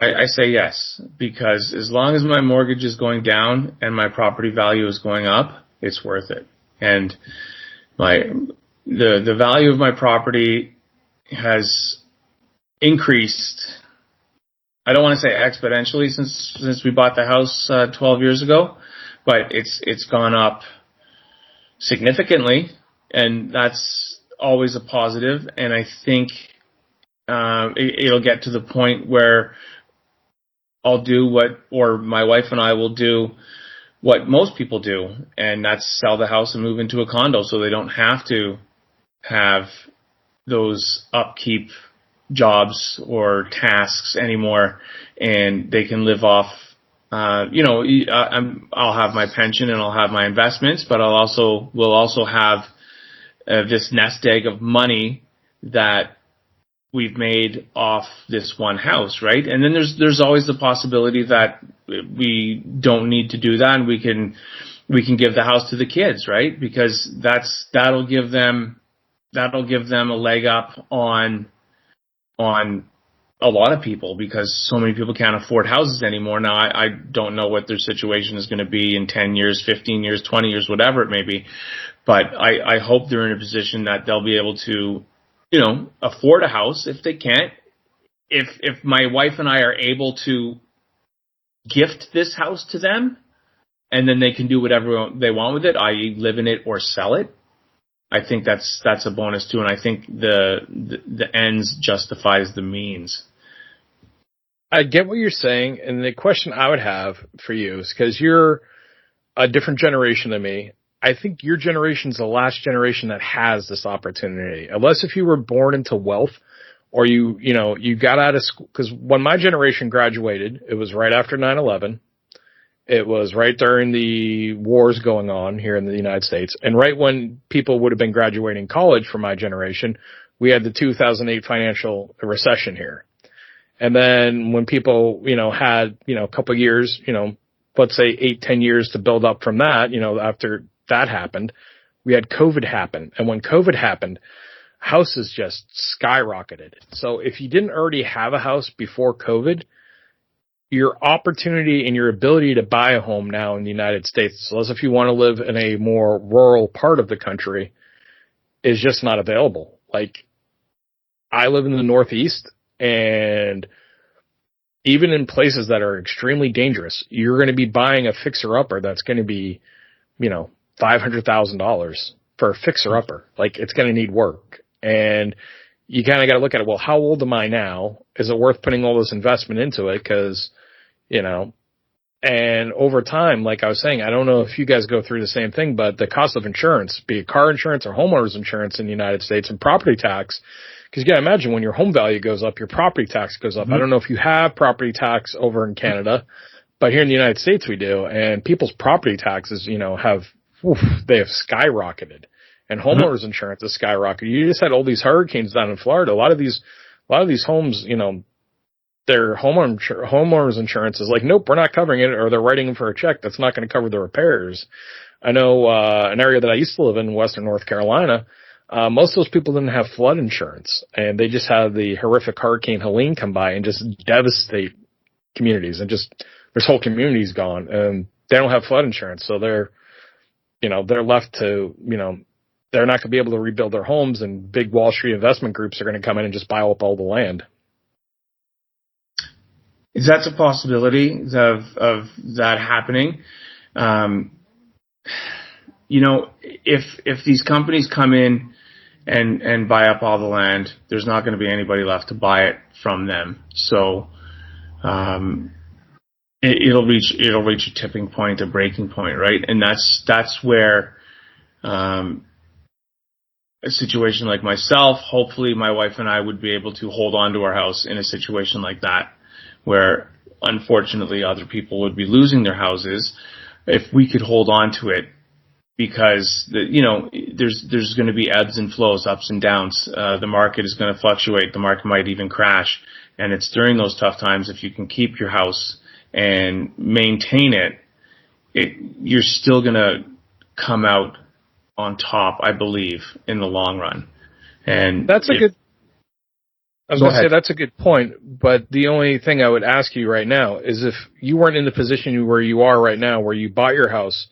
I say yes, because as long as my mortgage is going down and my property value is going up, it's worth it. And the value of my property has increased. I don't want to say exponentially since we bought the house 12 years ago, but it's gone up significantly, and that's always a positive. And I think it'll get to the point where I'll do or my wife and I will do what most people do, and that's sell the house and move into a condo so they don't have to have those upkeep jobs or tasks anymore, and they can live off, I'll have my pension and I'll have my investments, but we'll also have this nest egg of money that we've made off this one house, right? And then there's always the possibility that we don't need to do that, and we can give the house to the kids, right? Because that'll give them a leg up on a lot of people, because so many people can't afford houses anymore. Now, I don't know what their situation is going to be in 10 years, 15 years, 20 years, whatever it may be. But I hope they're in a position that they'll be able to, afford a house. If they can't, if my wife and I are able to gift this house to them, and then they can do whatever they want with it, i.e. live in it or sell it, I think that's a bonus too. And I think the ends justifies the means. I get what you're saying, and the question I would have for you is, because you're a different generation than me, I think your generation's the last generation that has this opportunity. Unless if you were born into wealth, or you got out of school. Because when my generation graduated, it was right after 9/11. It was right during the wars going on here in the United States. And right when people would have been graduating college for my generation, we had the 2008 financial recession here. And then when people, had, a couple of years, let's say 8-10 years to build up from that, after that happened, we had COVID happen. And when COVID happened, houses just skyrocketed. So if you didn't already have a house before COVID, your opportunity and your ability to buy a home now in the United States, unless if you want to live in a more rural part of the country, is just not available. Like, I live in the Northeast, and even in places that are extremely dangerous, you're going to be buying a fixer-upper that's going to be, $500,000 for a fixer-upper. Like, it's going to need work. And you kind of got to look at it, well, how old am I now? Is it worth putting all this investment into it? Because, and over time, like I was saying, I don't know if you guys go through the same thing, but the cost of insurance, be it car insurance or homeowners insurance in the United States, and property tax, because you got to imagine when your home value goes up, your property tax goes up. Mm-hmm. I don't know if you have property tax over in Canada, but here in the United States we do. And people's property taxes, they have skyrocketed. And homeowners insurance has skyrocketed. You just had all these hurricanes down in Florida. A lot of these homes, their homeowners insurance is like, nope, we're not covering it, or they're writing them for a check that's not going to cover the repairs. I know an area that I used to live in, Western North Carolina, most of those people didn't have flood insurance, and they just had the horrific Hurricane Helene come by and just devastate communities, and just their whole community's gone, and they don't have flood insurance, so they're left to, they're not going to be able to rebuild their homes, and big Wall Street investment groups are going to come in and just buy up all the land. That's a possibility of that happening. If these companies come in and buy up all the land, there's not going to be anybody left to buy it from them. So it'll reach a tipping point, a breaking point, right? And that's where a situation like myself, hopefully my wife and I would be able to hold on to our house in a situation like that, where unfortunately other people would be losing their houses. If we could hold on to it, because there's going to be ebbs and flows, ups and downs. The market is going to fluctuate. The market might even crash. And it's during those tough times, if you can keep your house and maintain it, you're still going to come out on top, I believe, in the long run. And that's that's a good point. But the only thing I would ask you right now is, if you weren't in the position where you are right now, where you bought your house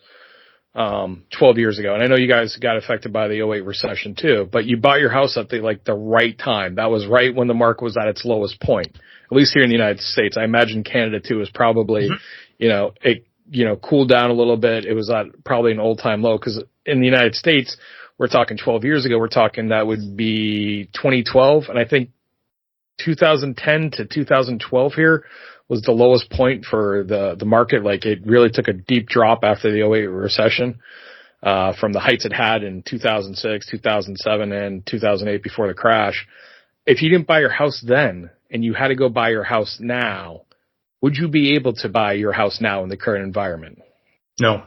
12 years ago, and I know you guys got affected by the '08 recession too, but you bought your house at the right time. That was right when the market was at its lowest point, at least here in the United States. I imagine Canada too is probably, it cooled down a little bit. It was at probably an all-time low, because in the United States, we're talking 12 years ago, we're talking that would be 2012, and I think 2010 to 2012 here was the lowest point for the market. Like, it really took a deep drop after the '08 recession, from the heights it had in 2006, 2007, and 2008 before the crash. If you didn't buy your house then and you had to go buy your house now, would you be able to buy your house now in the current environment? No.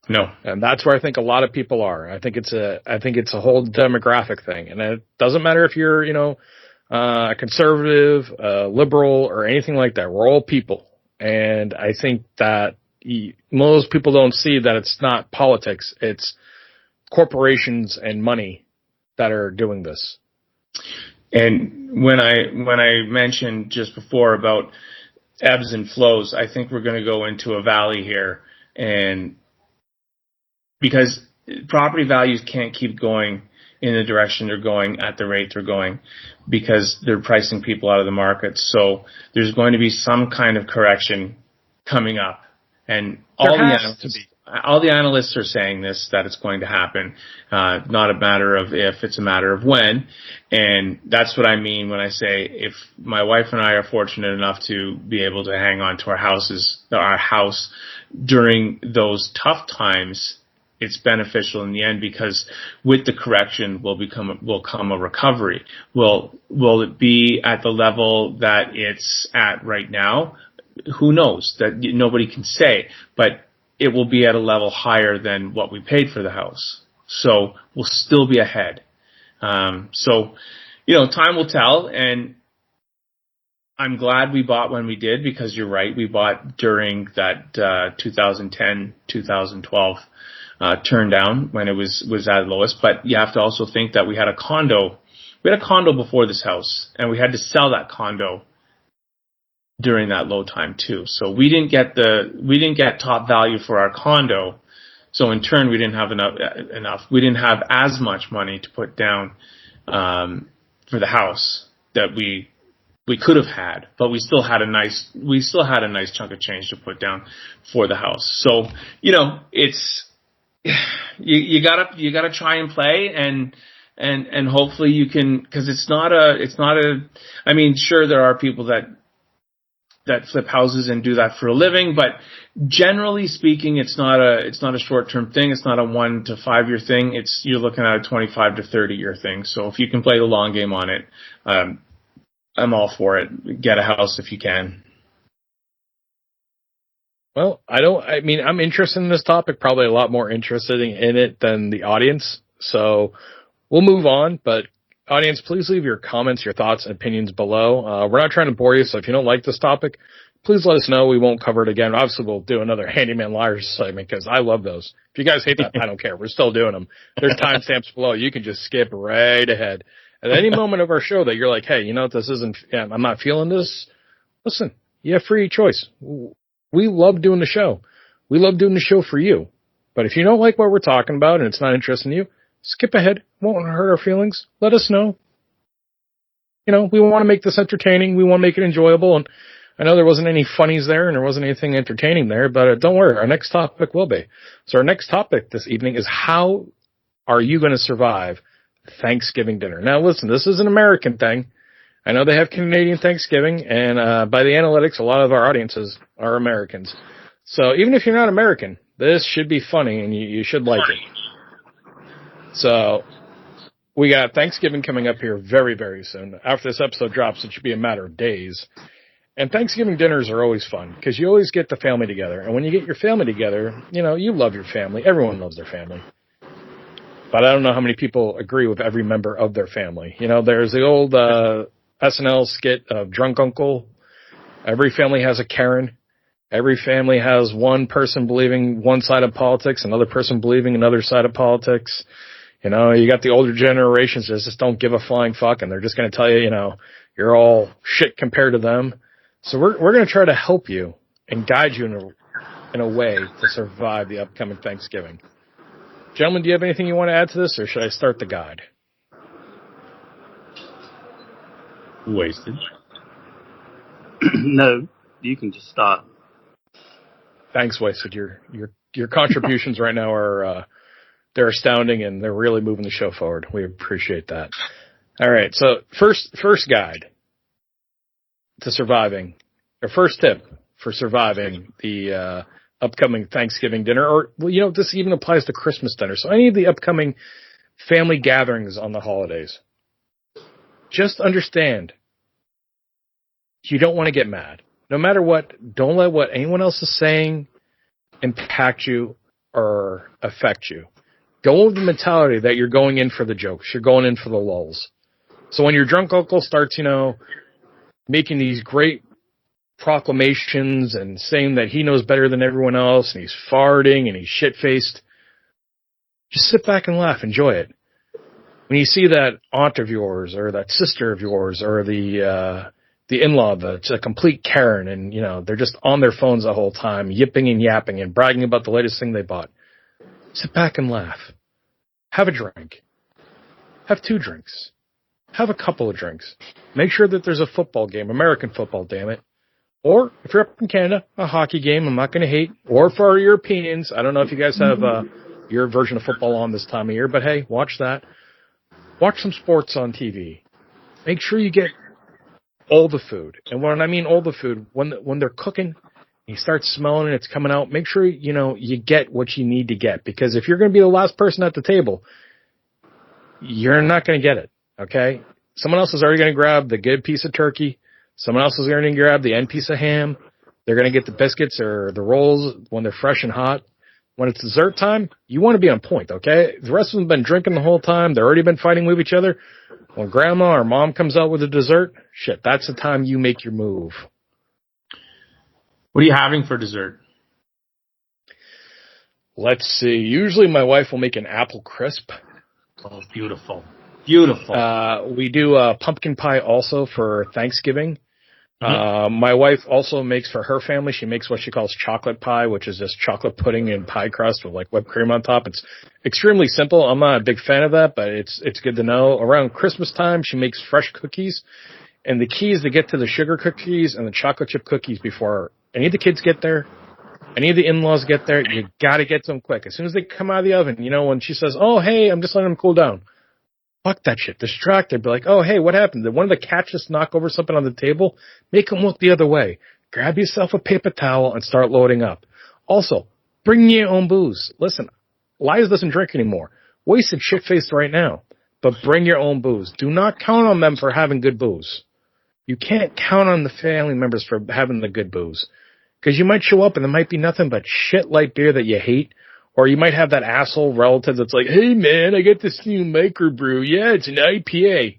And that's where I think a lot of people are. I think it's a whole demographic thing. And it doesn't matter if you're, a conservative, liberal, or anything like that. We're all people. And I think that most people don't see that it's not politics. It's corporations and money that are doing this. And when I mentioned just before about ebbs and flows, I think we're going to go into a valley here, and because property values can't keep going in the direction they're going at the rate they're going, because they're pricing people out of the market. So there's going to be some kind of correction coming up, and all the analysts are saying this, that it's going to happen. Not a matter of if, it's a matter of when. And that's what I mean when I say, if my wife and I are fortunate enough to be able to hang on to our house during those tough times, it's beneficial in the end, because with the correction will come a recovery. Will it be at the level that it's at right now? Who knows? That nobody can say, but it will be at a level higher than what we paid for the house. So we'll still be ahead. Time will tell, and I'm glad we bought when we did, because you're right, we bought during that 2010, 2012 turn down when it was at lowest. But you have to also think that we had a condo. We had a condo before this house, and we had to sell that condo during that low time too. So we didn't get top value for our condo. So in turn, we didn't have enough. We didn't have as much money to put down for the house that we could have had, but we still had a nice chunk of change to put down for the house. So, it's, you gotta try and play, and hopefully you can, because it's not I mean, sure, there are people that flip houses and do that for a living, but generally speaking, it's not a short-term thing. It's not a 1 to 5 year thing. You're looking at a 25 to 30 year thing. So if you can play the long game on it, I'm all for it. Get a house if you can. Well, I'm interested in this topic, probably a lot more interested in it than the audience. So we'll move on, but audience, please leave your comments, your thoughts, and opinions below. We're not trying to bore you, so if you don't like this topic, please let us know. We won't cover it again. Obviously, we'll do another Handyman Liarz segment, because I love those. If you guys hate that, I don't care. We're still doing them. There's timestamps below. You can just skip right ahead. At any moment of our show that you're like, hey, this isn't, I'm not feeling this, listen, you have free choice. We love doing the show. We love doing the show for you. But if you don't like what we're talking about and it's not interesting to you, skip ahead. Won't hurt our feelings. Let us know. We want to make this entertaining. We want to make it enjoyable. And I know there wasn't any funnies there and there wasn't anything entertaining there, but don't worry. Our next topic will be. So our next topic this evening is, how are you going to survive Thanksgiving dinner? Now, listen, this is an American thing. I know they have Canadian Thanksgiving, and by the analytics, a lot of our audiences are Americans. So even if you're not American, this should be funny, and you should like it. So we got Thanksgiving coming up here very, very soon. After this episode drops, it should be a matter of days. And Thanksgiving dinners are always fun, because you always get the family together. And when you get your family together, you love your family. Everyone loves their family. But I don't know how many people agree with every member of their family. There's the old SNL skit of Drunk Uncle. Every family has a Karen. Every family has one person believing one side of politics, another person believing another side of politics. You got the older generations that just don't give a flying fuck, and they're just going to tell you, you're all shit compared to them. So we're going to try to help you and guide you in a way to survive the upcoming Thanksgiving. Gentlemen, do you have anything you want to add to this, or should I start the guide? Wasted. No, you can just start. Thanks, Wasted. Your contributions right now are they're astounding, and they're really moving the show forward. We appreciate that. All right. So first guide to surviving, or first tip for surviving the upcoming Thanksgiving dinner, or this even applies to Christmas dinner. So any of the upcoming family gatherings on the holidays, just understand you don't want to get mad. No matter what, don't let what anyone else is saying impact you or affect you. Go with the mentality that you're going in for the jokes. You're going in for the lulls. So when your drunk uncle starts, making these great proclamations and saying that he knows better than everyone else and he's farting and he's shit-faced, just sit back and laugh. Enjoy it. When you see that aunt of yours or that sister of yours or the in-law that's a complete Karen and, they're just on their phones the whole time, yipping and yapping and bragging about the latest thing they bought, sit back and laugh. Have a drink. Have 2 drinks. Have a couple of drinks. Make sure that there's a football game, American football, damn it. Or, if you're up in Canada, a hockey game, I'm not going to hate. Or for our Europeans, I don't know if you guys have your version of football on this time of year, but hey, watch that. Watch some sports on TV. Make sure you get all the food. And when I mean all the food, when they're cooking, you start smelling it, it's coming out, make sure, you get what you need to get. Because if you're going to be the last person at the table, you're not going to get it, okay? Someone else is already going to grab the good piece of turkey. Someone else is going to grab the end piece of ham. They're going to get the biscuits or the rolls when they're fresh and hot. When it's dessert time, you want to be on point, okay? The rest of them have been drinking the whole time. They've already been fighting with each other. When grandma or mom comes out with a dessert, shit, that's the time you make your move. What are you having for dessert? Let's see. Usually my wife will make an apple crisp. Oh, beautiful. Beautiful. We do pumpkin pie also for Thanksgiving. My wife also makes for her family. She makes what she calls chocolate pie, which is just chocolate pudding and pie crust with like whipped cream on top. It's extremely simple. I'm not a big fan of that, but it's good to know. Around Christmas time, she makes fresh cookies. And the key is to get to the sugar cookies and the chocolate chip cookies before any of the kids get there, any of the in-laws get there. You got to get to them quick. As soon as they come out of the oven, when she says, oh, hey, I'm just letting them cool down. Fuck that shit. Distract them. Be like, oh, hey, what happened? Did one of the cats just knock over something on the table? Make them look the other way. Grab yourself a paper towel and start loading up. Also, bring your own booze. Listen, Liarz doesn't drink anymore. Wasted shit-faced right now. But bring your own booze. Do not count on them for having good booze. You can't count on the family members for having the good booze. Because you might show up and there might be nothing but shit light beer that you hate. Or you might have that asshole relative that's like, hey, man, I got this new microbrew. Yeah, it's an IPA.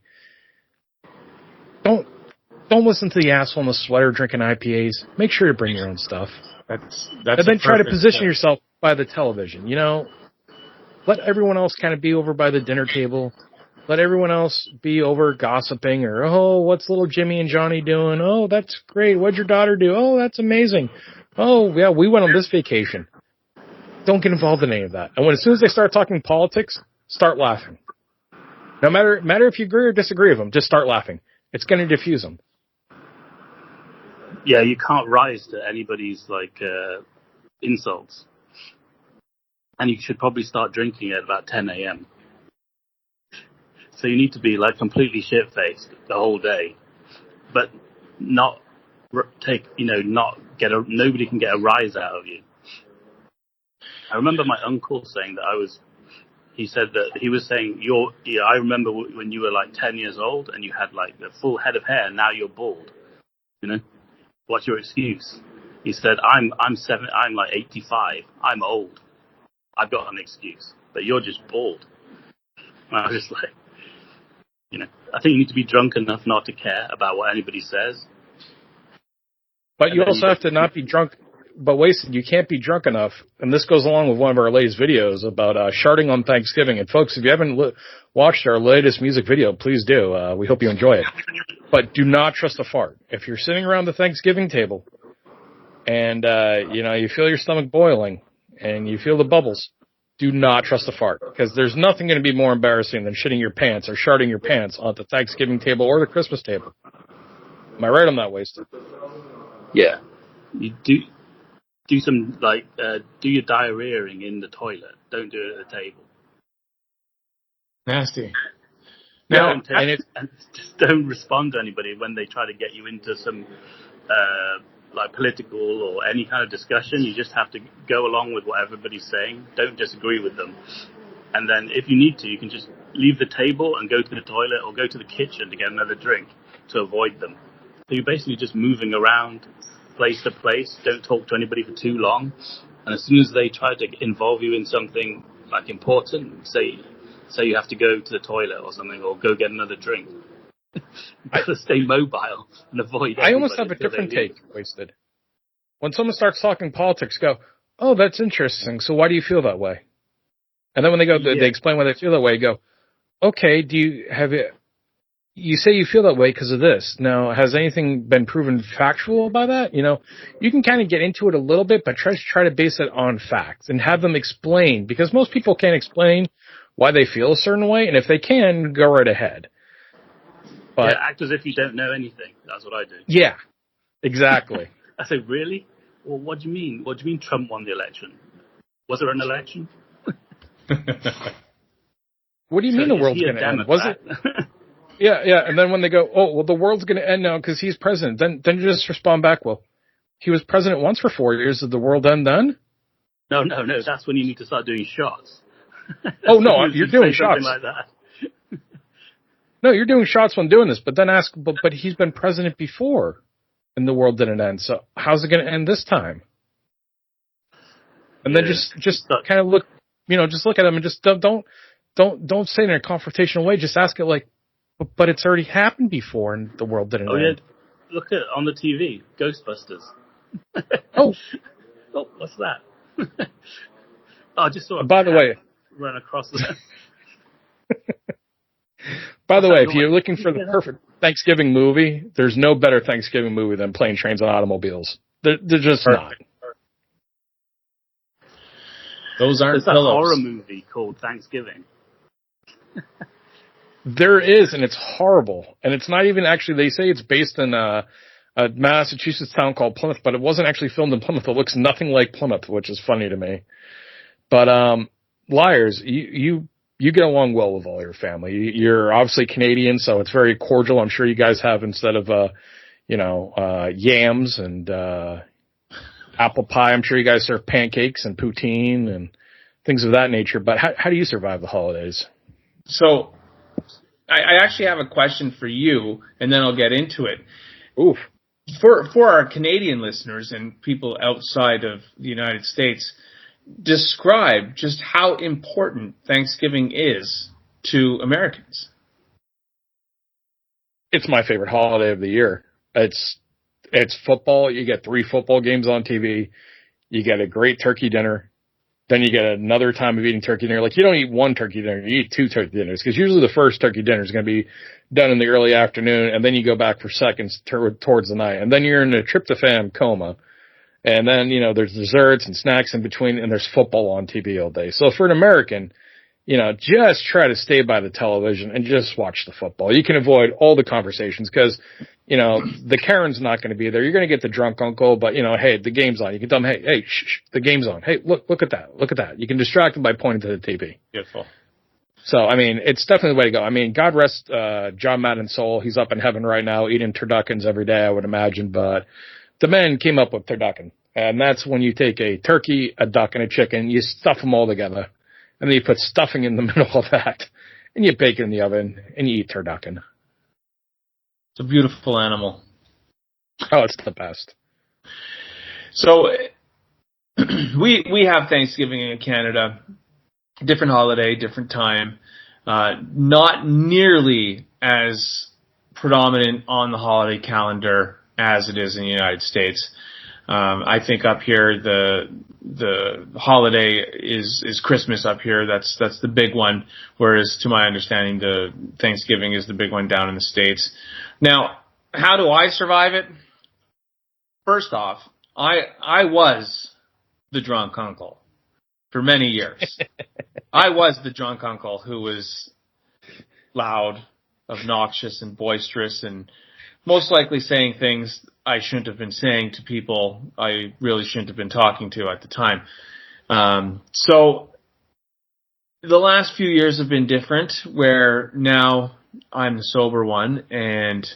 Don't listen to the asshole in the sweater drinking IPAs. Make sure you bring your own stuff. That's and then try to position yourself by the television. Let everyone else kind of be over by the dinner table. Let everyone else be over gossiping or, oh, what's little Jimmy and Johnny doing? Oh, that's great. What'd your daughter do? Oh, that's amazing. Oh, yeah, we went on this vacation. Don't get involved in any of that. And as soon as they start talking politics, start laughing. No matter if you agree or disagree with them, just start laughing. It's going to diffuse them. Yeah, you can't rise to anybody's insults. And you should probably start drinking at about 10 a.m. So you need to be completely shit-faced the whole day, but not nobody can get a rise out of you. I remember my uncle saying that he said that he was saying, I remember when you were 10 years old and you had a full head of hair and now you're bald. What's your excuse? He said, I'm 85. I'm old. I've got an excuse, but you're just bald. And I was like, I think you need to be drunk enough not to care about what anybody says. But you also have to not be drunk. But wasted, you can't be drunk enough, and this goes along with one of our latest videos about sharting on Thanksgiving. And folks, if you haven't watched our latest music video, please do. We hope you enjoy it. But do not trust a fart. If you're sitting around the Thanksgiving table and you feel your stomach boiling and you feel the bubbles, do not trust a fart, because there's nothing going to be more embarrassing than shitting your pants or sharting your pants on the Thanksgiving table or the Christmas table. Am I right on that, Wasted? Yeah, you do. Do some do your diarrheaing in the toilet. Don't do it at the table. Nasty. Now, and just don't respond to anybody when they try to get you into some like political or any kind of discussion. You just have to go along with what everybody's saying. Don't disagree with them. And then if you need to, you can just leave the table and go to the toilet or go to the kitchen to get another drink to avoid them. So you're basically just moving around place to place. Don't talk to anybody for too long. And as soon as they try to involve you in something like important, say you have to go to the toilet or something, or go get another drink, you gotta stay mobile and avoid. I almost have a different take, Wasted. When someone starts talking politics, go, "Oh, that's interesting. So why do you feel that way?" And then when they go, they explain why they feel that way. You go, "Okay, you say you feel that way because of this. Now, has anything been proven factual by that?" You can kind of get into it a little bit, but try to base it on facts and have them explain, because most people can't explain why they feel a certain way. And if they can, go right ahead. But act as if you don't know anything. That's what I do. Yeah, exactly. I say, really? Well, what do you mean? What do you mean Trump won the election? Was there an election? What do you mean the world's going to end? Was it? Yeah. And then when they go, "Oh, well, the world's going to end now because he's president," then you just respond back, "Well, he was president once for 4 years. Did the world end then?" No. That's when you need to start doing shots. Oh, no, you're doing shots. Like that. No, you're doing shots when doing this, but then ask, but he's been president before and the world didn't end. So how's it going to end this time? And then just kind of look, just look at him and just don't say it in a confrontational way. Just ask it like, but it's already happened before and the world didn't end. Yeah. Look at on the TV, Ghostbusters. Oh, what's that? I just saw. By the way, run across the. By the way, if you're looking for the perfect Thanksgiving movie, there's no better Thanksgiving movie than Plane, Trains, and Automobiles. They're just not. Those aren't There's pillows. a horror movie called Thanksgiving. There is, and it's horrible. And it's not even actually, they say it's based in a Massachusetts town called Plymouth, but it wasn't actually filmed in Plymouth. It looks nothing like Plymouth, which is funny to me. But Liarz, you get along well with all your family. You're obviously Canadian, so it's very cordial. I'm sure you guys have, instead of yams and apple pie, I'm sure you guys serve pancakes and poutine and things of that nature. But how do you survive the holidays? So I actually have a question for you, and then I'll get into it. Oof. For our Canadian listeners and people outside of the United States, describe just how important Thanksgiving is to Americans. It's my favorite holiday of the year. It's football. You get 3 football games on TV. You get a great turkey dinner. Then you get another time of eating turkey dinner. Like, you don't eat one turkey dinner, you eat 2 turkey dinners, because usually the first turkey dinner is going to be done in the early afternoon, and then you go back for seconds towards the night. And then you're in a tryptophan coma. And then, there's desserts and snacks in between, and there's football on TV all day. So for an American, just try to stay by the television and just watch the football. You can avoid all the conversations because, the Karen's not going to be there. You're going to get the drunk uncle, but, hey, the game's on. You can tell them, hey, shh, the game's on. Hey, look at that. Look at that. You can distract them by pointing to the TV. Beautiful. So, it's definitely the way to go. God rest John Madden's soul. He's up in heaven right now eating turduckens every day, I would imagine. But the man came up with turducken. And that's when you take a turkey, a duck, and a chicken, you stuff them all together, and then you put stuffing in the middle of that, and you bake it in the oven, and you eat turducken. It's a beautiful animal. Oh, it's the best. So we have Thanksgiving in Canada, different holiday, different time, not nearly as predominant on the holiday calendar as it is in the United States. I think up here the holiday is Christmas up here. That's the big one. Whereas to my understanding, the Thanksgiving is the big one down in the States. Now, how do I survive it? First off, I was the drunk uncle for many years. I was the drunk uncle who was loud, obnoxious, and boisterous, and most likely saying things I shouldn't have been saying to people I really shouldn't have been talking to at the time. So the last few years have been different, where now I'm the sober one, and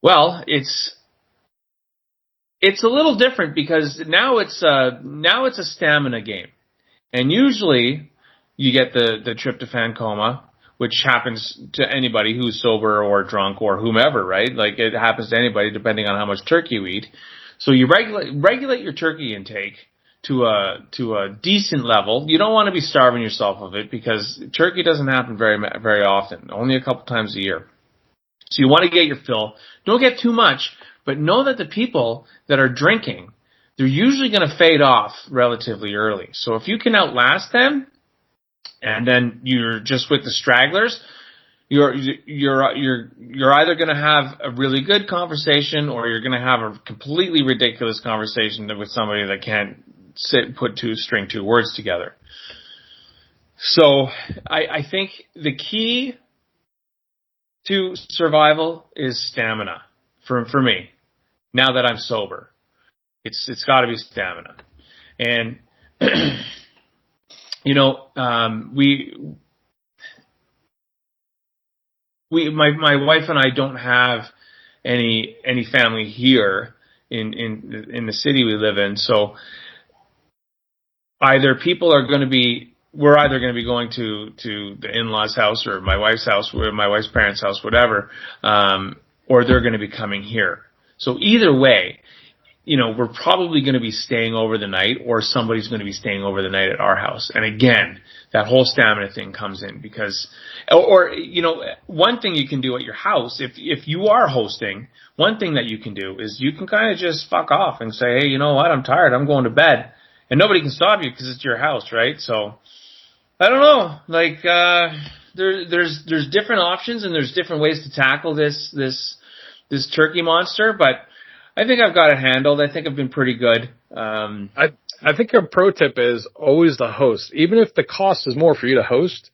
well, it's a little different because now it's a stamina game, and usually you get the tryptophan coma, which happens to anybody who's sober or drunk or whomever, right? Like it happens to anybody depending on how much turkey you eat. So you regulate your turkey intake to a decent level. You don't want to be starving yourself of it because turkey doesn't happen very often, only a couple times a year. So you want to get your fill. Don't get too much, but know that the people that are drinking, they're usually going to fade off relatively early. So if you can outlast them, and then you're just with the stragglers, you're either going to have a really good conversation or you're going to have a completely ridiculous conversation with somebody that can't sit and put string two words together. So I think the key to survival is stamina for me. Now that I'm sober, it's got to be stamina, and you know, my wife and I don't have any family here in the city we live in, so we're either going to be going to the in-laws' house or my wife's house, or my wife's parents' house, whatever, or they're going to be coming here. So either way, you know, we're probably going to be staying over the night, or somebody's going to be staying over the night at our house. And again, that whole stamina thing comes in because, or you know, one thing you can do at your house, if you are hosting, one thing that you can do is you can kind of just fuck off and say, hey, you know what, I'm tired, I'm going to bed, and nobody can stop you because it's your house, right? So I don't know, like there's different options and there's different ways to tackle this turkey monster, but I think I've got it handled. I think I've been pretty good. I think a pro tip is always the host. Even if the cost is more for you to host,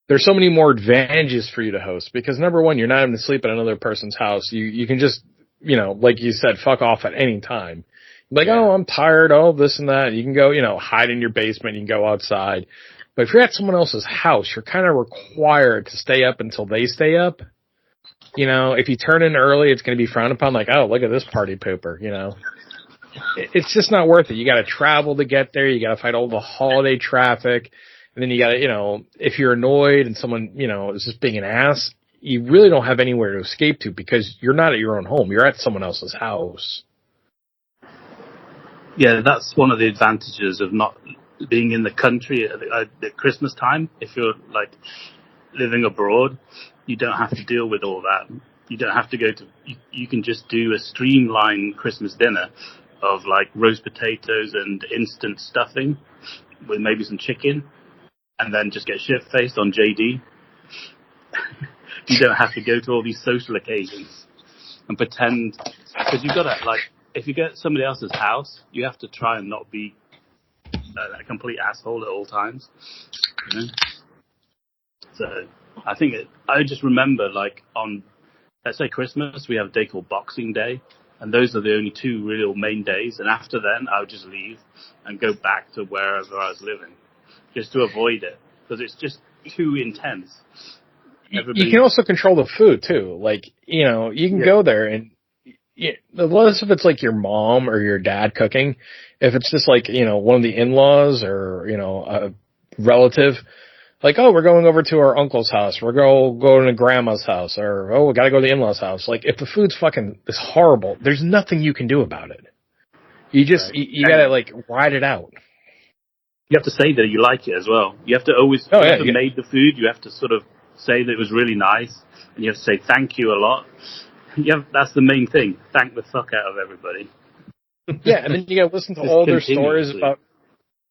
there's so many more advantages for you to host because number one, you're not having to sleep at another person's house. You can just, you know, like you said, fuck off at any time. Like, oh, I'm tired. Oh, this and that. You can go, you know, hide in your basement. You can go outside. But if you're at someone else's house, you're kind of required to stay up until they stay up. You know, if you turn in early, it's going to be frowned upon. Like, oh, look at this party pooper, you know. It's just not worth it. You got to travel to get there. You got to fight all the holiday traffic. And then you got to, you know, if you're annoyed and someone, you know, is just being an ass, you really don't have anywhere to escape to because you're not at your own home. You're at someone else's house. Yeah, that's one of the advantages of not being in the country at Christmas time. If you're, like, living abroad, you don't have to deal with all that. You don't have to go to, you can just do a streamlined Christmas dinner of like roast potatoes and instant stuffing with maybe some chicken and then just get shit-faced on JD. You don't have to go to all these social occasions and pretend, because you've got to, like, if you get somebody else's house, you have to try and not be a complete asshole at all times, you know? So I think I just remember, like, on, let's say Christmas, we have a day called Boxing Day, and those are the only two real main days. And after then, I would just leave and go back to wherever I was living, just to avoid it, because it's just too intense. You can also control the food too. Like, you know, you can go there and unless if it's like your mom or your dad cooking, if it's just like, you know, one of the in-laws or, you know, a relative, like, oh, we're going over to our uncle's house. We're going to grandma's house, or, oh, we got to go to the in-laws' house. Like, if the food's fucking is horrible, there's nothing you can do about it. You just, right. you got to, like, ride it out. You have to say that you like it as well. You have to always, whoever made the food, you have to sort of say that it was really nice, and you have to say thank you a lot. That's the main thing. Thank the fuck out of everybody. Yeah, and then you got to listen to all their stories about,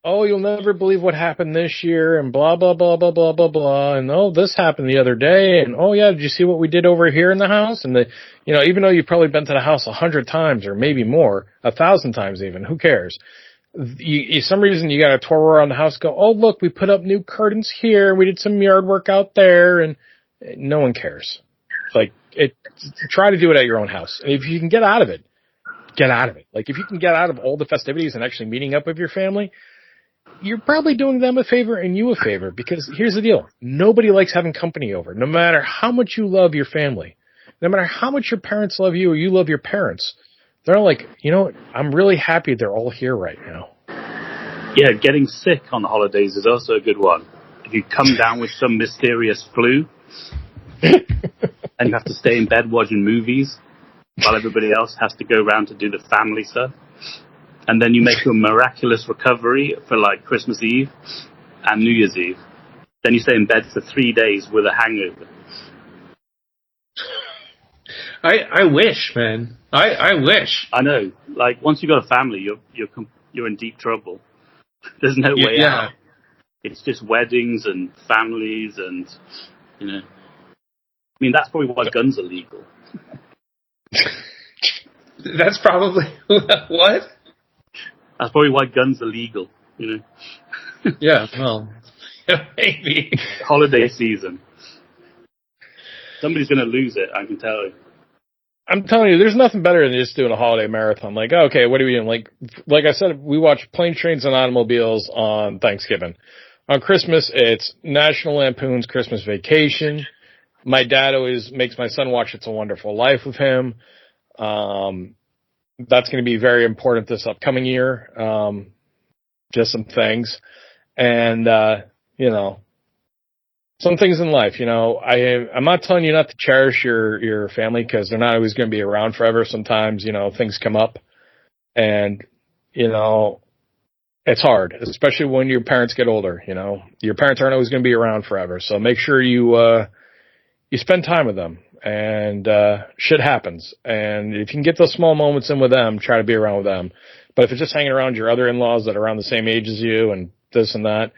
oh, you'll never believe what happened this year, and blah, blah, blah, blah, blah, blah, blah, and oh, this happened the other day, and oh, yeah, did you see what we did over here in the house? And, you know, even though you've probably been to the house 100 times, or maybe more, 1,000 times even, who cares? Some reason you got to tour around the house, go, oh, look, we put up new curtains here, we did some yard work out there, and no one cares. Like, try to do it at your own house. And if you can get out of it, get out of it. Like, if you can get out of all the festivities and actually meeting up with your family, you're probably doing them a favor and you a favor, because here's the deal. Nobody likes having company over, no matter how much you love your family, no matter how much your parents love you or you love your parents. They're like, you know what? I'm really happy they're all here right now. Yeah, getting sick on the holidays is also a good one. If you come down with some mysterious flu and you have to stay in bed watching movies while everybody else has to go around to do the family stuff, and then you make a miraculous recovery for like Christmas Eve and New Year's Eve, then you stay in bed for 3 days with a hangover. I wish, man. I wish. I know. Like, once you've got a family, you're in deep trouble. There's no way out. It's just weddings and families and, you know. I mean, that's probably why guns are legal. That's probably what? That's probably why guns are legal, you know. Yeah, well, maybe. Holiday season. Somebody's going to lose it, I can tell you. I'm telling you, there's nothing better than just doing a holiday marathon. Like, okay, what are we doing? Like I said, we watch Planes, Trains, and Automobiles on Thanksgiving. On Christmas, it's National Lampoon's Christmas Vacation. My dad always makes my son watch It's a Wonderful Life with him. That's going to be very important this upcoming year. Just some things. And, you know, some things in life, you know, I'm not telling you not to cherish your family, because they're not always going to be around forever. Sometimes, you know, things come up and, you know, it's hard, especially when your parents get older. You know, your parents aren't always going to be around forever. So make sure you spend time with them, and shit happens. And if you can get those small moments in with them, try to be around with them. But if it's just hanging around your other in-laws that are around the same age as you and this and that,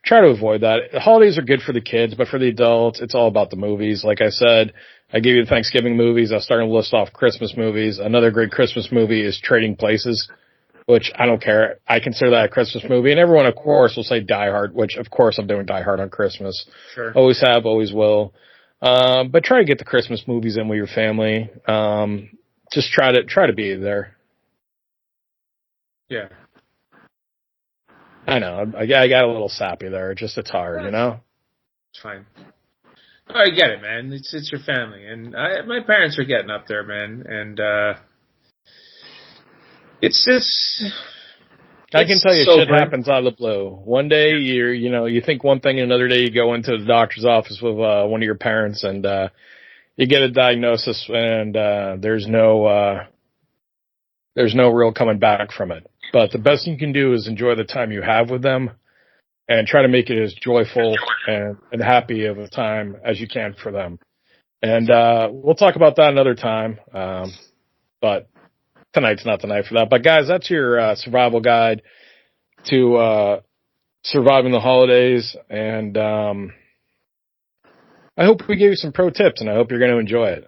try to avoid that. The holidays are good for the kids, but for the adults, it's all about the movies. Like I said, I gave you the Thanksgiving movies. I was starting to list off Christmas movies. Another great Christmas movie is Trading Places, which I don't care. I consider that a Christmas movie. And everyone, of course, will say Die Hard, which, of course, I'm doing Die Hard on Christmas. Sure. Always have, always will. But try to get the Christmas movies in with your family. Just try to be there. Yeah. I know. I got a little sappy there. It's hard, you know? It's fine. Oh, I get it, man. It's your family. And my parents are getting up there, man. And it's just... I can tell you, sobering. shit happens out of the blue. One day you think one thing, and another day you go into the doctor's office with one of your parents, and you get a diagnosis, and there's no real coming back from it. But the best you can do is enjoy the time you have with them, and try to make it as joyful and happy of a time as you can for them. And we'll talk about that another time. But tonight's not the night for that. But guys, that's your survival guide to surviving the holidays. And I hope we gave you some pro tips, and I hope you're going to enjoy it.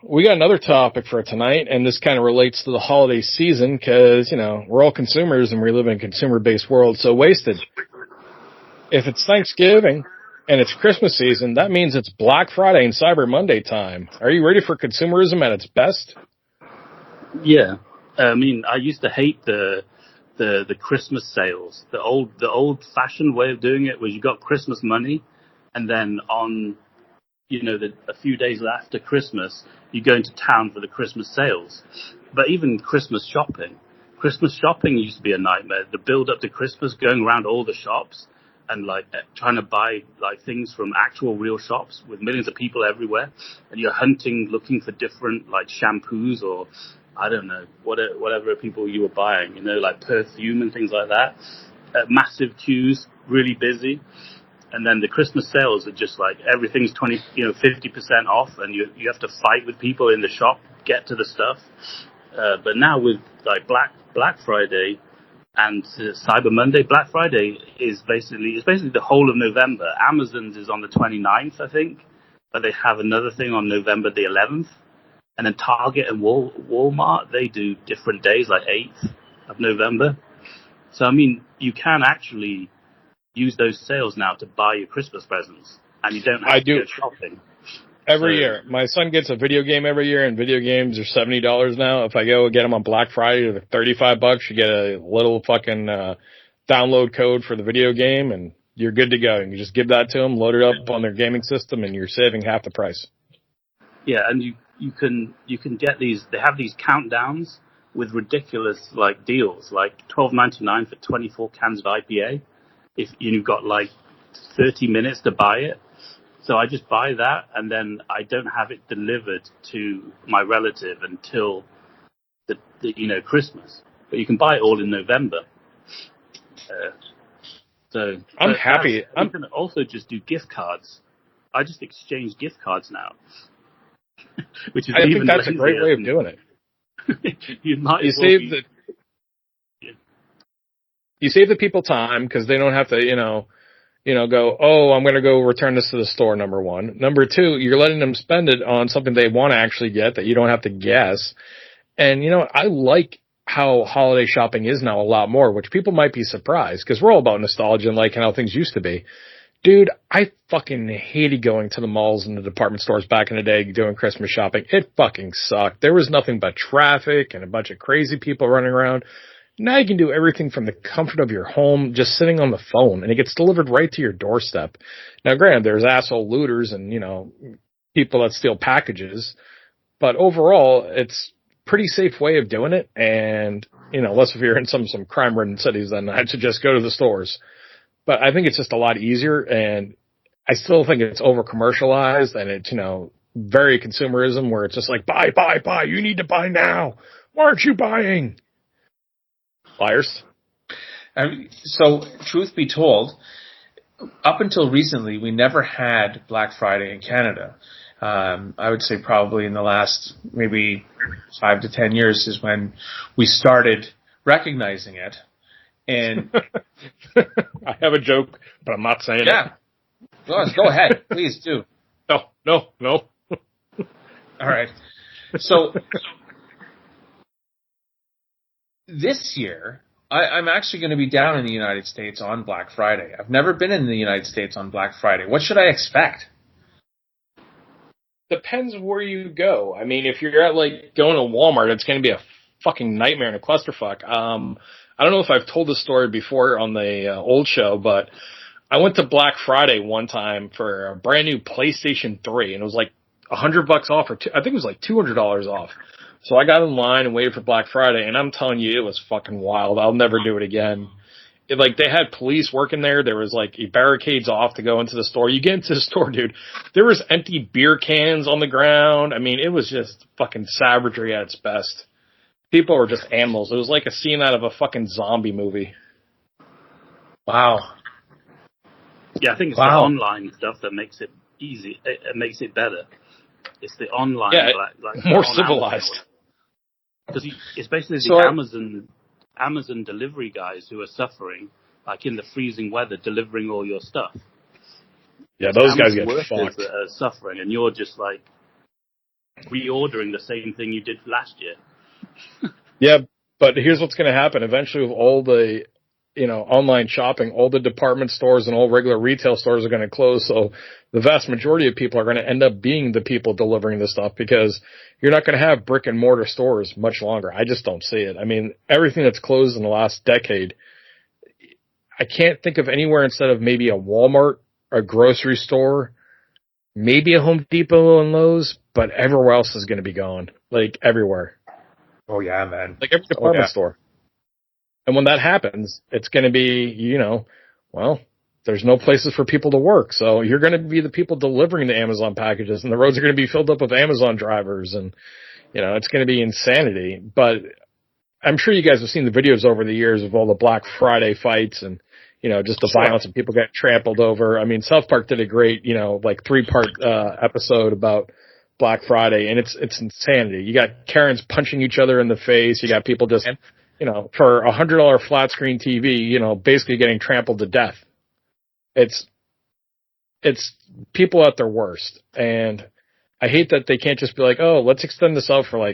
We got another topic for tonight, and this kind of relates to the holiday season, because, you know, we're all consumers and we live in a consumer-based world. So Wasted, if it's Thanksgiving and it's Christmas season, that means it's Black Friday and Cyber Monday time. Are you ready for consumerism at its best? Yeah. I mean, I used to hate the Christmas sales. The old-fashioned way of doing it was you got Christmas money, and then on, you know, a few days after Christmas, you go into town for the Christmas sales. But even Christmas shopping used to be a nightmare. The build up to Christmas, going around all the shops and like trying to buy like things from actual real shops with millions of people everywhere, and you're hunting, looking for different like shampoos or I don't know whatever people you were buying, you know, like perfume and things like that. Massive queues, really busy. And then the Christmas sales are just like everything's 50% off, and you have to fight with people in the shop, get to the stuff. But now with like Black Friday and Cyber Monday, Black Friday is basically the whole of November. Amazon's is on the 29th, I think, but they have another thing on November the 11th. And then Target and Walmart, they do different days, like 8th of November. So I mean, you can actually use those sales now to buy your Christmas presents, and you don't have to go shopping. Every year. My son gets a video game every year, and video games are $70 now. If I go get them on Black Friday, they're $35. You get a little fucking download code for the video game, and you're good to go. And you just give that to them, load it up on their gaming system, and you're saving half the price. Yeah, and you can get these. They have these countdowns with ridiculous like deals, like $12.99 for 24 cans of IPA. If you've got like 30 minutes to buy it. So I just buy that, and then I don't have it delivered to my relative until the Christmas. But you can buy it all in November. So I'm happy. You can also just do gift cards. I just exchange gift cards now, which is I think that's a great way of doing it. You save the people time because they don't have to, go, oh, I'm going to go return this to the store, number one. Number two, you're letting them spend it on something they want to actually get that you don't have to guess. And, I like how holiday shopping is now a lot more, which people might be surprised because we're all about nostalgia and liking how things used to be. Dude, I fucking hated going to the malls and the department stores back in the day doing Christmas shopping. It fucking sucked. There was nothing but traffic and a bunch of crazy people running around. Now you can do everything from the comfort of your home, just sitting on the phone, and it gets delivered right to your doorstep. Now, granted, there's asshole looters and, people that steal packages, but overall, it's a pretty safe way of doing it. And, unless if you're in some crime-ridden cities, then I'd suggest go to the stores. But I think it's just a lot easier, and I still think it's over-commercialized, and it's, very consumerism, where it's just like, buy, you need to buy now. Why aren't you buying? Liarz. So, truth be told, up until recently, we never had Black Friday in Canada. I would say probably in the last maybe 5 to 10 years is when we started recognizing it. And I have a joke, but I'm not saying it. Yeah. Go ahead. Please do. No. All right. So this year, I'm actually going to be down in the United States on Black Friday. I've never been in the United States on Black Friday. What should I expect? Depends where you go. I mean, if you're at going to Walmart, it's going to be a fucking nightmare and a clusterfuck. I don't know if I've told this story before on the old show, but I went to Black Friday one time for a brand new PlayStation 3, and it was like $100 off, I think it was like $200 off. So I got in line and waited for Black Friday, and I'm telling you, it was fucking wild. I'll never do it again. They had police working there. There was barricades off to go into the store. You get into the store, dude, there was empty beer cans on the ground. I mean, it was just fucking savagery at its best. People were just animals. It was like a scene out of a fucking zombie movie. Wow. Yeah, I think it's the online stuff that makes it easy. It makes it better. It's the online, more civilized. Because it's basically the Amazon delivery guys who are suffering, in the freezing weather, delivering all your stuff. Yeah, those guys get fucked. That are suffering, and you're just reordering the same thing you did last year. Yeah, but here's what's going to happen. Eventually, with all the, online shopping, all the department stores and all regular retail stores are going to close. So the vast majority of people are going to end up being the people delivering this stuff because you're not going to have brick and mortar stores much longer. I just don't see it. I mean, everything that's closed in the last decade, I can't think of anywhere instead of maybe a Walmart, a grocery store, maybe a Home Depot and Lowe's, but everywhere else is going to be gone. Everywhere. Oh, yeah, man. Every department store. And when that happens, it's going to be, there's no places for people to work. So you're going to be the people delivering the Amazon packages, and the roads are going to be filled up with Amazon drivers, and, it's going to be insanity. But I'm sure you guys have seen the videos over the years of all the Black Friday fights and, just the violence and people get trampled over. I mean, South Park did a great, 3-part episode about Black Friday, and it's insanity. You got Karens punching each other in the face. You got people just, for a $100 flat screen TV, basically getting trampled to death. It's people at their worst. And I hate that they can't just be like, oh, let's extend this out for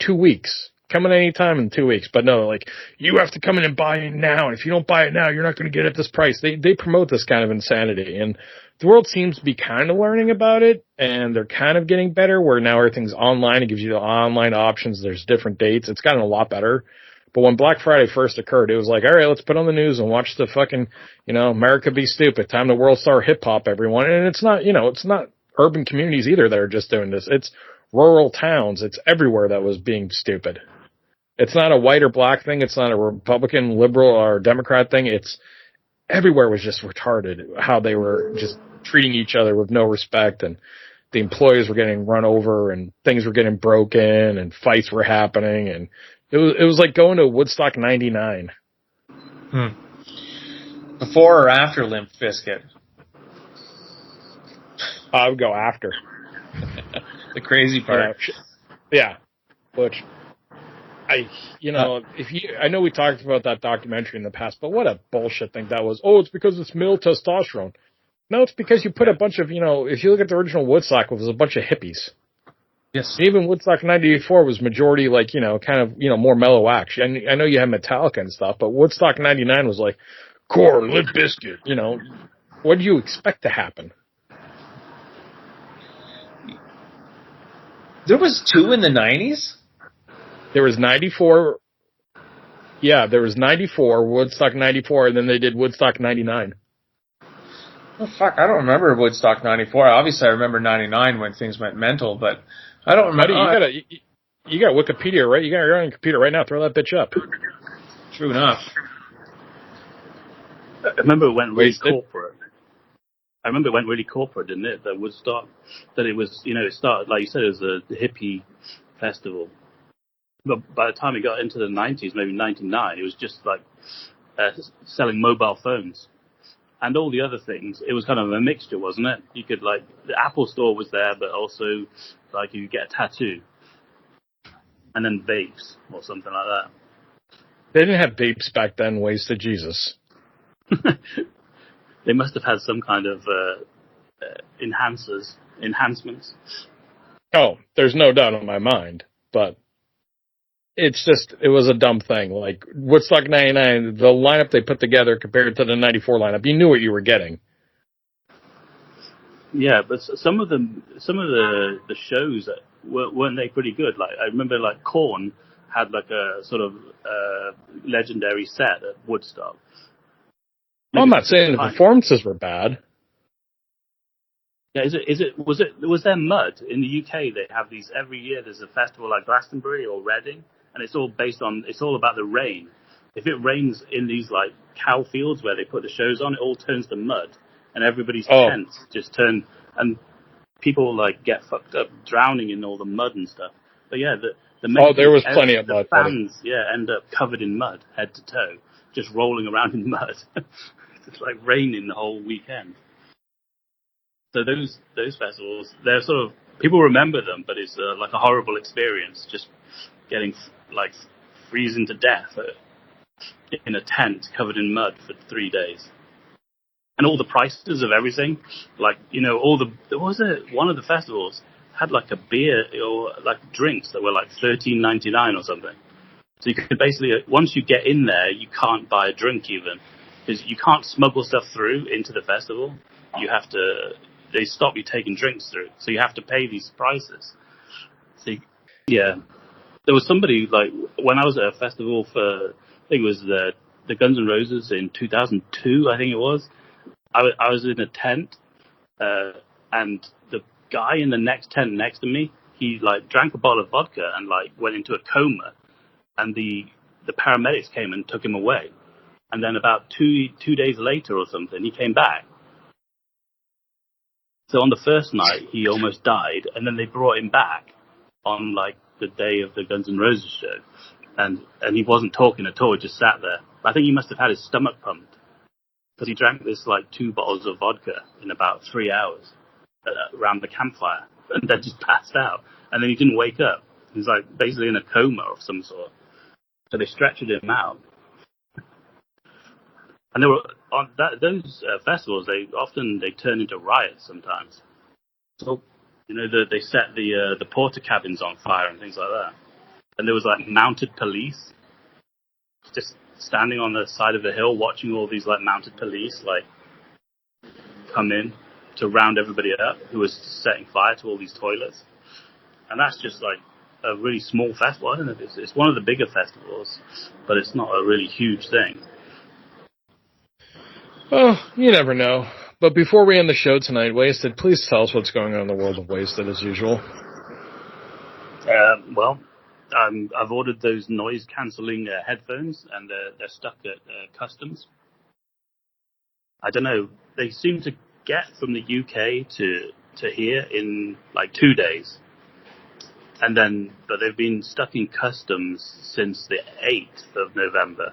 2 weeks. Come in any time in 2 weeks. But no, you have to come in and buy it now. And if you don't buy it now, you're not going to get it at this price. They promote this kind of insanity. And the world seems to be kind of learning about it, and they're kind of getting better, where now everything's online. It gives you the online options. There's different dates. It's gotten a lot better. But when Black Friday first occurred, it was like, all right, let's put on the news and watch the fucking, America Be Stupid. Time to world star hip hop, everyone. And it's not, it's not urban communities either that are just doing this. It's rural towns. It's everywhere that was being stupid. It's not a white or black thing. It's not a Republican, liberal, or Democrat thing. It's everywhere was just retarded, how they were just treating each other with no respect, and the employees were getting run over, and things were getting broken, and fights were happening, and it was like going to Woodstock 99. Before or after Limp Bizkit? I would go after. The crazy part. Yeah. Which, I know we talked about that documentary in the past, but what a bullshit thing that was. Oh, it's because it's male testosterone. No, it's because you put a bunch of, if you look at the original Woodstock, it was a bunch of hippies. Yes. Even Woodstock 94 was majority, more mellow act. I know you had Metallica and stuff, but Woodstock 99 was like, Core, Limp Bizkit, What do you expect to happen? There was 2 in the 90s? There was 94. Yeah, there was 94, Woodstock 94, and then they did Woodstock 99. Oh, fuck, I don't remember Woodstock 94. Obviously, I remember 99 when things went mental, but I don't remember. You got Wikipedia, right? You're on your computer right now. Throw that bitch up. True enough. I remember it went really corporate. Didn't it? That Woodstock. That it was, it started, like you said, it was a hippie festival. But by the time it got into the 90s, maybe 99, it was just like selling mobile phones. And all the other things, it was kind of a mixture, wasn't it? You could, the Apple store was there, but also, you could get a tattoo. And then vapes, or something like that. They didn't have vapes back then, ways to Jesus. They must have had some kind of enhancements. Oh, there's no doubt in my mind, but it was a dumb thing. Like Woodstock 99, the lineup they put together compared to the 94 lineup, you knew what you were getting. Yeah, but some of the shows weren't they pretty good? Like I remember, Korn had a sort of legendary set at Woodstock. Well, I'm not saying the performances were bad. Yeah, was there mud in the UK? They have these every year. There's a festival like Glastonbury or Reading, and it's all about the rain. If it rains in these cow fields where they put the shows on, it all turns to mud, and everybody's tents just turn, and people get fucked up, drowning in all the mud and stuff. But yeah, there was plenty of mud. Fans, end up covered in mud, head to toe, just rolling around in mud. It's like raining the whole weekend. So those festivals, they're sort of, people remember them, but it's a horrible experience, just getting freezing to death in a tent covered in mud for 3 days. And all the prices of everything, one of the festivals had a beer or drinks that were $13.99 or something. So you could basically, once you get in there, you can't buy a drink even, because you can't smuggle stuff through into the festival. They stop you taking drinks through, so you have to pay these prices. So there was somebody, when I was at a festival for, I think it was the Guns N' Roses in 2002, I think it was, I was in a tent, and the guy in the next tent next to me, he drank a bottle of vodka and went into a coma, and the paramedics came and took him away. And then about two days later or something, he came back. So on the first night, he almost died, and then they brought him back on the day of the Guns N' Roses show, and he wasn't talking at all, he just sat there. I think he must have had his stomach pumped, because he drank this 2 bottles of vodka in about 3 hours around the campfire, and then just passed out, and then he didn't wake up. He was basically in a coma of some sort. So they stretchered him out. And they were on those festivals. They turn into riots sometimes. So, they set the porta cabins on fire and things like that. And there was mounted police just standing on the side of the hill, watching all these mounted police come in. to round everybody up, who was setting fire to all these toilets. And that's just like a really small festival. I don't know if it's one of the bigger festivals, but it's not a really huge thing. Well, you never know. But before we end the show tonight, Wasted, please tell us what's going on in the world of Wasted as usual. Well, I've ordered those noise-cancelling headphones, and they're stuck at customs. I don't know. They seem to get from the UK to here in like 2 days. But they've been stuck in customs since the 8th of November.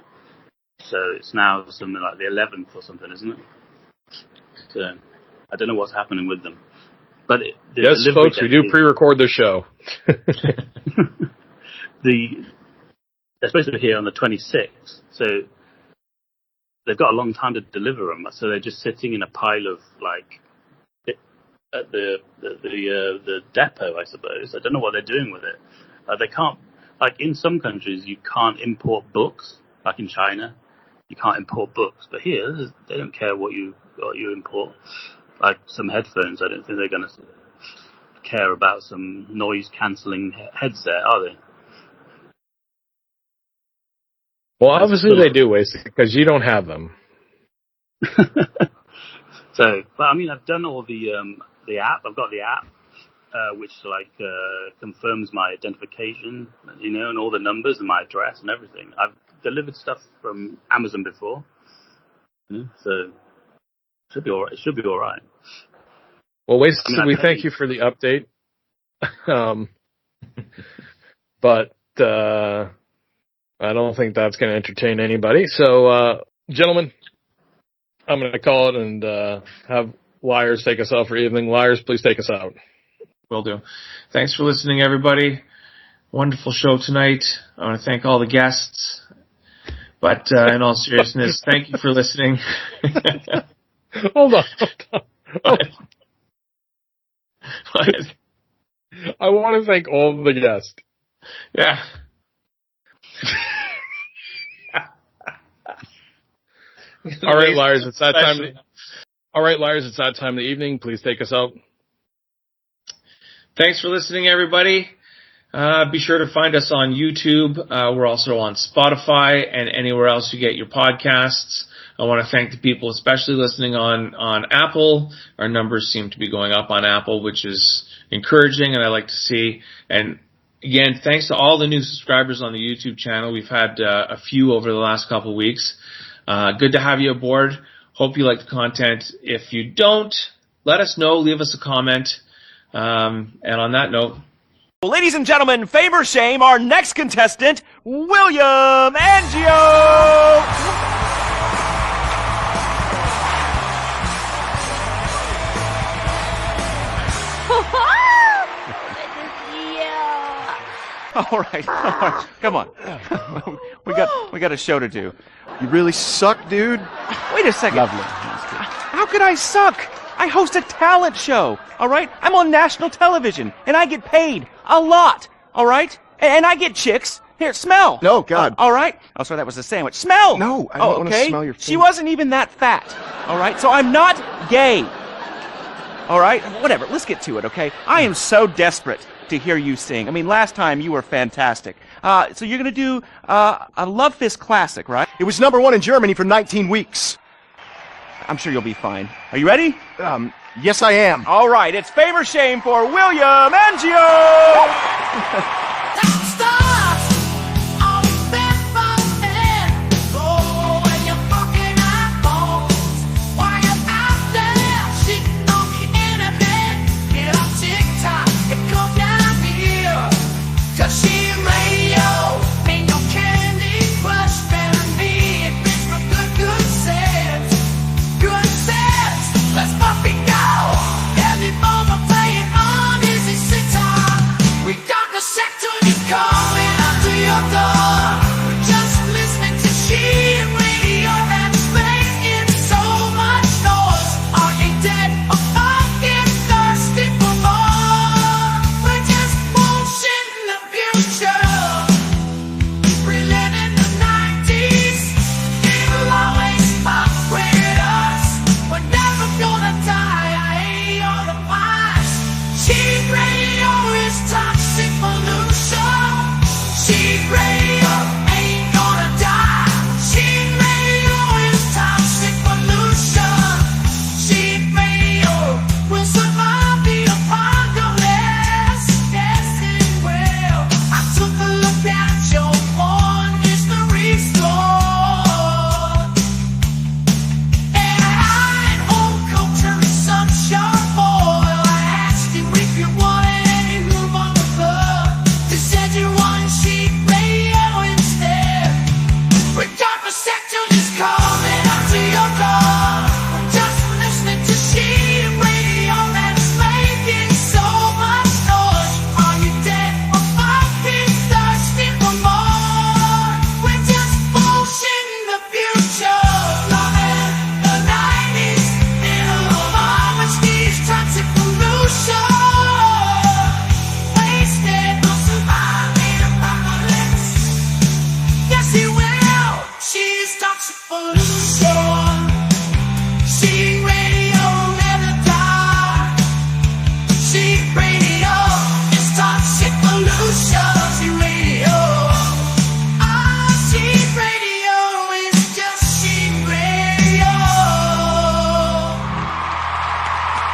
So it's now something like the 11th or something, isn't it? So I don't know what's happening with them. But yes, folks, we do pre-record the show. They're supposed to be here on the 26th, so they've got a long time to deliver them. So they're just sitting in a pile of like at the depot, I suppose. I don't know what they're doing with it. They can't, like in some countries, you can't import books. Like in China, you can't import books, but here they don't care what you import. Like some headphones, I don't think they're going to care about some noise-cancelling headset, are they? Well, obviously they do, Wasted, because you don't have them. So, but I mean, I've done all the app. I've got the app, which like confirms my identification, and all the numbers and my address and everything. I've delivered stuff from Amazon before, so it should be all right. It should be all right. Well, Wasted, we thank you for the update. But I don't think that's going to entertain anybody. So, gentlemen, I'm going to call it and have Liarz take us out for evening. Liarz, please take us out. Will do. Thanks for listening, everybody. Wonderful show tonight. I want to thank all the guests. But in all seriousness, thank you for listening. Hold on. What? I want to thank all the guests. Yeah. All right, Liarz, it's that time. All right, Liarz, it's that time of the evening. Please take us out. Thanks for listening, everybody. Be sure to find us on YouTube. We're also on Spotify and anywhere else you get your podcasts. I want to thank the people especially listening on Apple. Our numbers seem to be going up on Apple, which is encouraging, and I like to see. And again, thanks to all the new subscribers on the YouTube channel. We've had a few over the last couple of weeks. Good to have you aboard. Hope you like the content. If you don't, let us know. Leave us a comment. And on that note, ladies and gentlemen, favor shame, our next contestant, William Angio! All right, come on. we got a show to do. You really suck, dude. Wait a second. Lovely. How could I suck? I host a talent show, all right? I'm on national television, and I get paid a lot, all right? And I get chicks. Here, smell. No, God. All right? Oh, sorry, that was a sandwich. Smell. No, I don't want to smell your face. She wasn't even that fat, all right? So I'm not gay, all right? Whatever, let's get to it, okay? I am so desperate to hear you sing. I mean, last time you were fantastic. So you're going to do a Love Fist classic, right? It was #1 in Germany for 19 weeks. I'm sure you'll be fine. Are you ready? Yes, I am. All right, it's favor shame for William Angio! Never gonna die, I ain't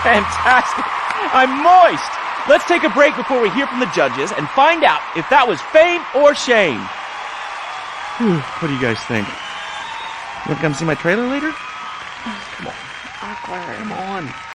fantastic. I'm moist. Let's take a break before we hear from the judges and find out if that was fame or shame. Whew, what do you guys think? You want to come see my trailer later? Come on. Come on.